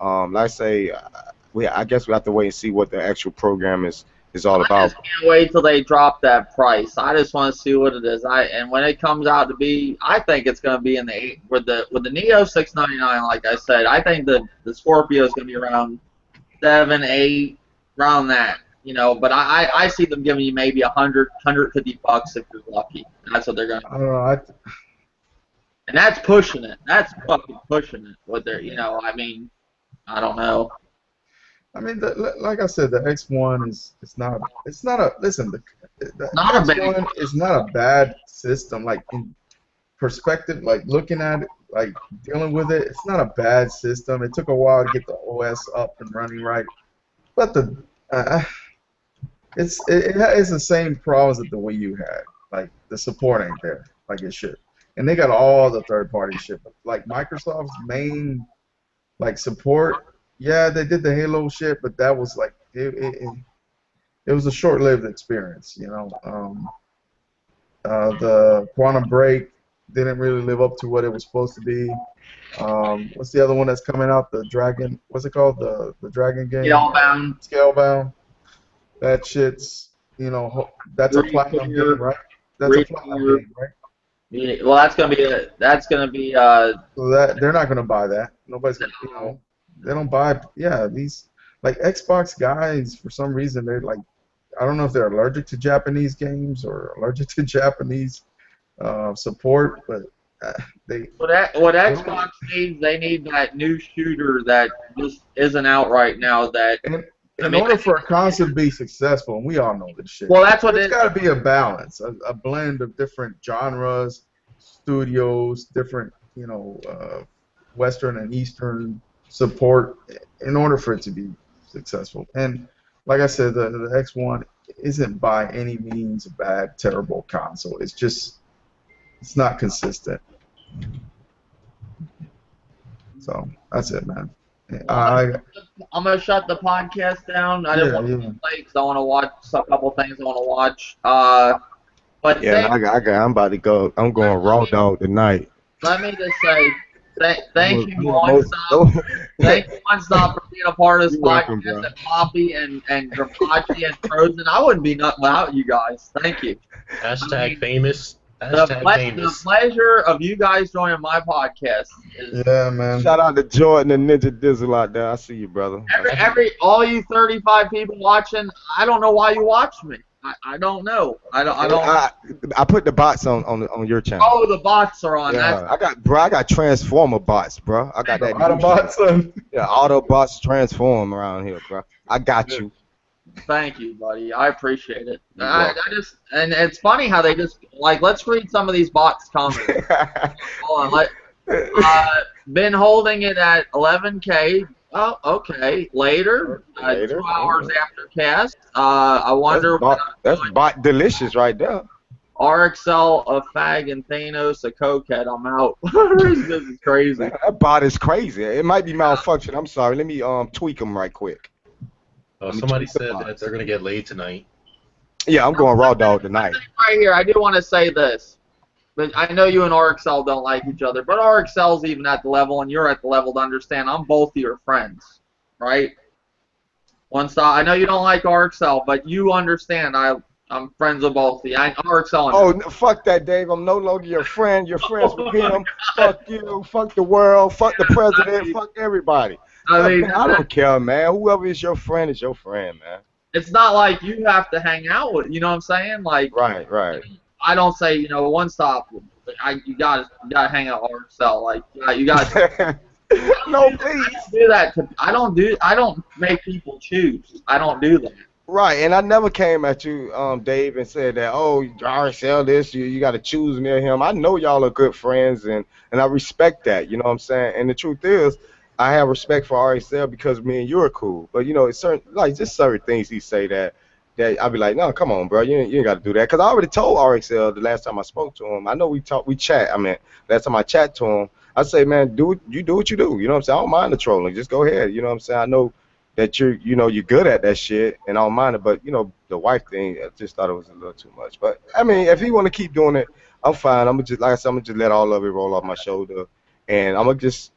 Like I say, I guess we have to wait and see what the actual program is all I about. just can't wait till they drop that price. I just want to see what it is. And when it comes out to be, I think it's going to be in the eight with the Neo 699. Like I said, I think the Scorpio is going to be around 7, 8, around that. But I see them giving you maybe 100, $150 if you're lucky. That's what they're going to. I don't know. And that's pushing it. That's fucking pushing it. What they're, I mean, I don't know. I mean, like I said, the X1 it's not a listen. The Not a X1 is not a bad system. Like in perspective, like looking at it, like dealing with it, it's not a bad system. It took a while to get the OS up and running right, but it has the same problems that the Wii U had. Like the support ain't there, like it should. And they got all the third-party shit. But like Microsoft's main like support, yeah, they did the Halo shit, but that was like it was a short-lived experience, the Quantum Break didn't really live up to what it was supposed to be. What's the other one that's coming out? The Dragon, what's it called? The Dragon game? Scalebound. Scalebound. That shit's, that's a platinum game, right? That's a platinum game, right? Yeah, well, that's gonna be So that they're not gonna buy that. Nobody's gonna, they don't buy. Yeah, these like Xbox guys for some reason they're like, I don't know if they're allergic to Japanese games or allergic to Japanese support, but they. what Xbox needs. They need that new shooter that just isn't out right now. That In order for a console to be successful, and we all know this shit. Well, that's what it's got to be a balance, a blend of different genres, studios, different Western and Eastern support in order for it to be successful. And like I said, the X1 isn't by any means a bad, terrible console. It's not consistent. So that's it, man. I'm gonna shut the podcast down. I didn't want to play because I want to watch a couple things I want to watch. But yeah, I'm about to go. I'm going raw dog tonight. Let me just say, thank you, One Stop. Thank you, One Stop, for being a part of this podcast. And Poppy and Grapachi and Frozen. I wouldn't be nothing without you guys. Thank you. Hashtag famous. The pleasure of you guys joining my podcast is. Yeah, man. Shout out to Jordan and Ninja Dizzle out there. I see you, brother. All you 35 people watching, I don't know why you watch me. I don't know. I put the bots on your channel. Oh, the bots are on. Yeah, I got Transformer bots, bro. I got that. Autobots. Yeah, Autobots transform around here, bro. I got you. Thank you, buddy. I appreciate it. And it's funny how they just let's read some of these bots' comments. Hold on, been holding it at 11K. Oh, okay. Later. 2 hours after cast. I wonder. That's bot delicious right there. RXL, a fag, and Thanos, a cokehead. I'm out. This is crazy. Man, that bot is crazy. It might be malfunction. I'm sorry. Let me tweak them right quick. Somebody said that they're gonna get laid tonight. Yeah, I'm going raw dog tonight. Right here, I do want to say this, but I know you and RXL don't like each other, but RXL's even at the level, and you're at the level to understand I'm both of your friends, right? One stop. I know you don't like RXL, but you understand I'm friends with both of you. RXL. Oh, fuck that, Dave. I'm no longer your friend. You're friends with him. Fuck you. Fuck the world. Fuck the president. Fuck everybody. I don't care, man. Whoever is your friend, man. It's not like you have to hang out with. You know what I'm saying? Like. Right. I don't say one stop. You gotta hang out with RXL. Like you gotta. No, please. Do that. I don't make people choose. I don't do that. Right, and I never came at you, Dave, and said that, oh, RXL this, you got to choose me or him. I know y'all are good friends, and I respect that, you know what I'm saying? And the truth is, I have respect for RXL because me and you are cool. But you know, it's certain like just certain things he say that I'll be like, no, come on, bro, you ain't got to do that. Cause I already told RXL the last time I spoke to him. I know we chat. I mean, last time I chat to him, I say, man, do what you do. You know what I'm saying? I don't mind the trolling. Just go ahead. You know what I'm saying? I know that you're good at that shit, and I don't mind it. But you know, the wife thing, I just thought it was a little too much. But I mean, if he want to keep doing it, I'm fine. I'm gonna just like I said, I'm gonna just let all of it roll off my shoulder, and I'm gonna just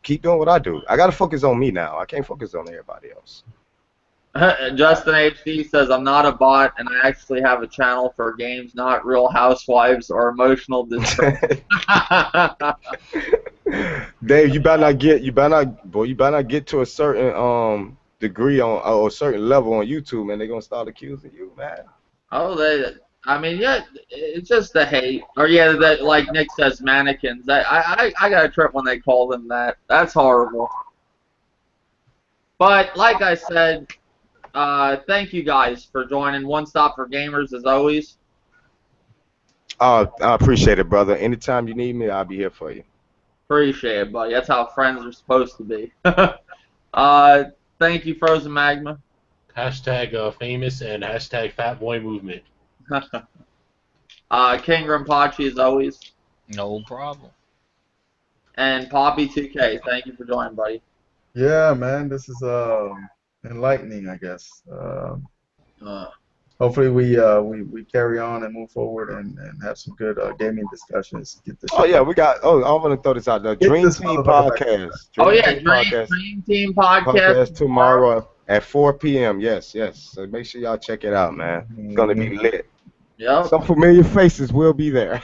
keep doing what I do. I gotta focus on me now. I can't focus on everybody else. Justin HD says, I'm not a bot, and I actually have a channel for games, not Real Housewives or emotional distress. Dave, you better not get to a certain degree on or a certain level on YouTube, man. They're gonna start accusing you, man. Oh, I mean, yeah, it's just the hate. Or, yeah, that, like Nick says, mannequins. I got a trip when they call them that. That's horrible. But, like I said, thank you guys for joining One Stop for Gamers, as always. I appreciate it, brother. Anytime you need me, I'll be here for you. Appreciate it, buddy. That's how friends are supposed to be. Thank you, Frozen Magma. Hashtag famous and hashtag fatboy movement. King Rimpachi, as always. No problem. And Poppy2K, thank you for joining, buddy. Yeah, man, this is enlightening, I guess. Hopefully we carry on and move forward and have some good gaming discussions. Get this Oh shit yeah, back. we got. Oh, I want to throw this out there. Get Dream this Team motherfucker back. Podcast. Oh, yeah, Team Podcast. Dream Team Podcast Podcast tomorrow at 4 p.m. Yes. So make sure y'all check it out, man. It's gonna be lit. Yep. Some familiar faces will be there.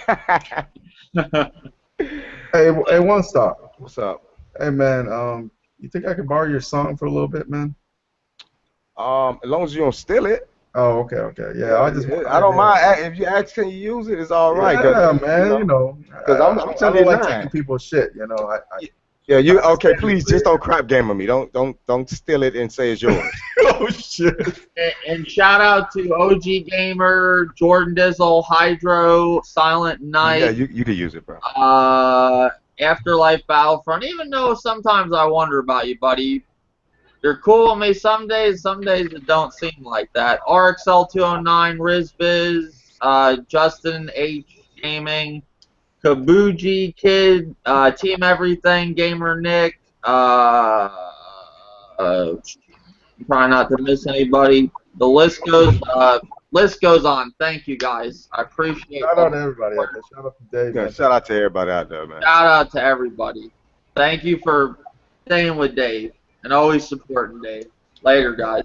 Hey, One Stop. What's up? Hey, man, you think I could borrow your song for a little bit, man? As long as you don't steal it. Oh, okay. Yeah, I don't mind. If you ask, can you use it? It's all right. Yeah, man, you know. Because I'm I telling don't you like now. taking people's shit, you know. Yeah, you okay? Please, just don't crap game on me. Don't steal it and say it's yours. Oh shit. And shout out to OG Gamer, Jordan Dizzle, Hydro, Silent Night. Yeah, you can use it, bro. Afterlife Battlefront. Even though sometimes I wonder about you, buddy. You're cool with me some days it don't seem like that. RXL209, RizBiz, Justin H Gaming, Kabuji Kid, Team Everything, Gamer Nick, try not to miss anybody. The list goes on. Thank you guys. I appreciate it. Shout out to everybody out there. Shout out to Dave. Yeah, Man. shout out to everybody out there, man. Shout out to everybody. Thank you for staying with Dave and always supporting Dave. Later, guys.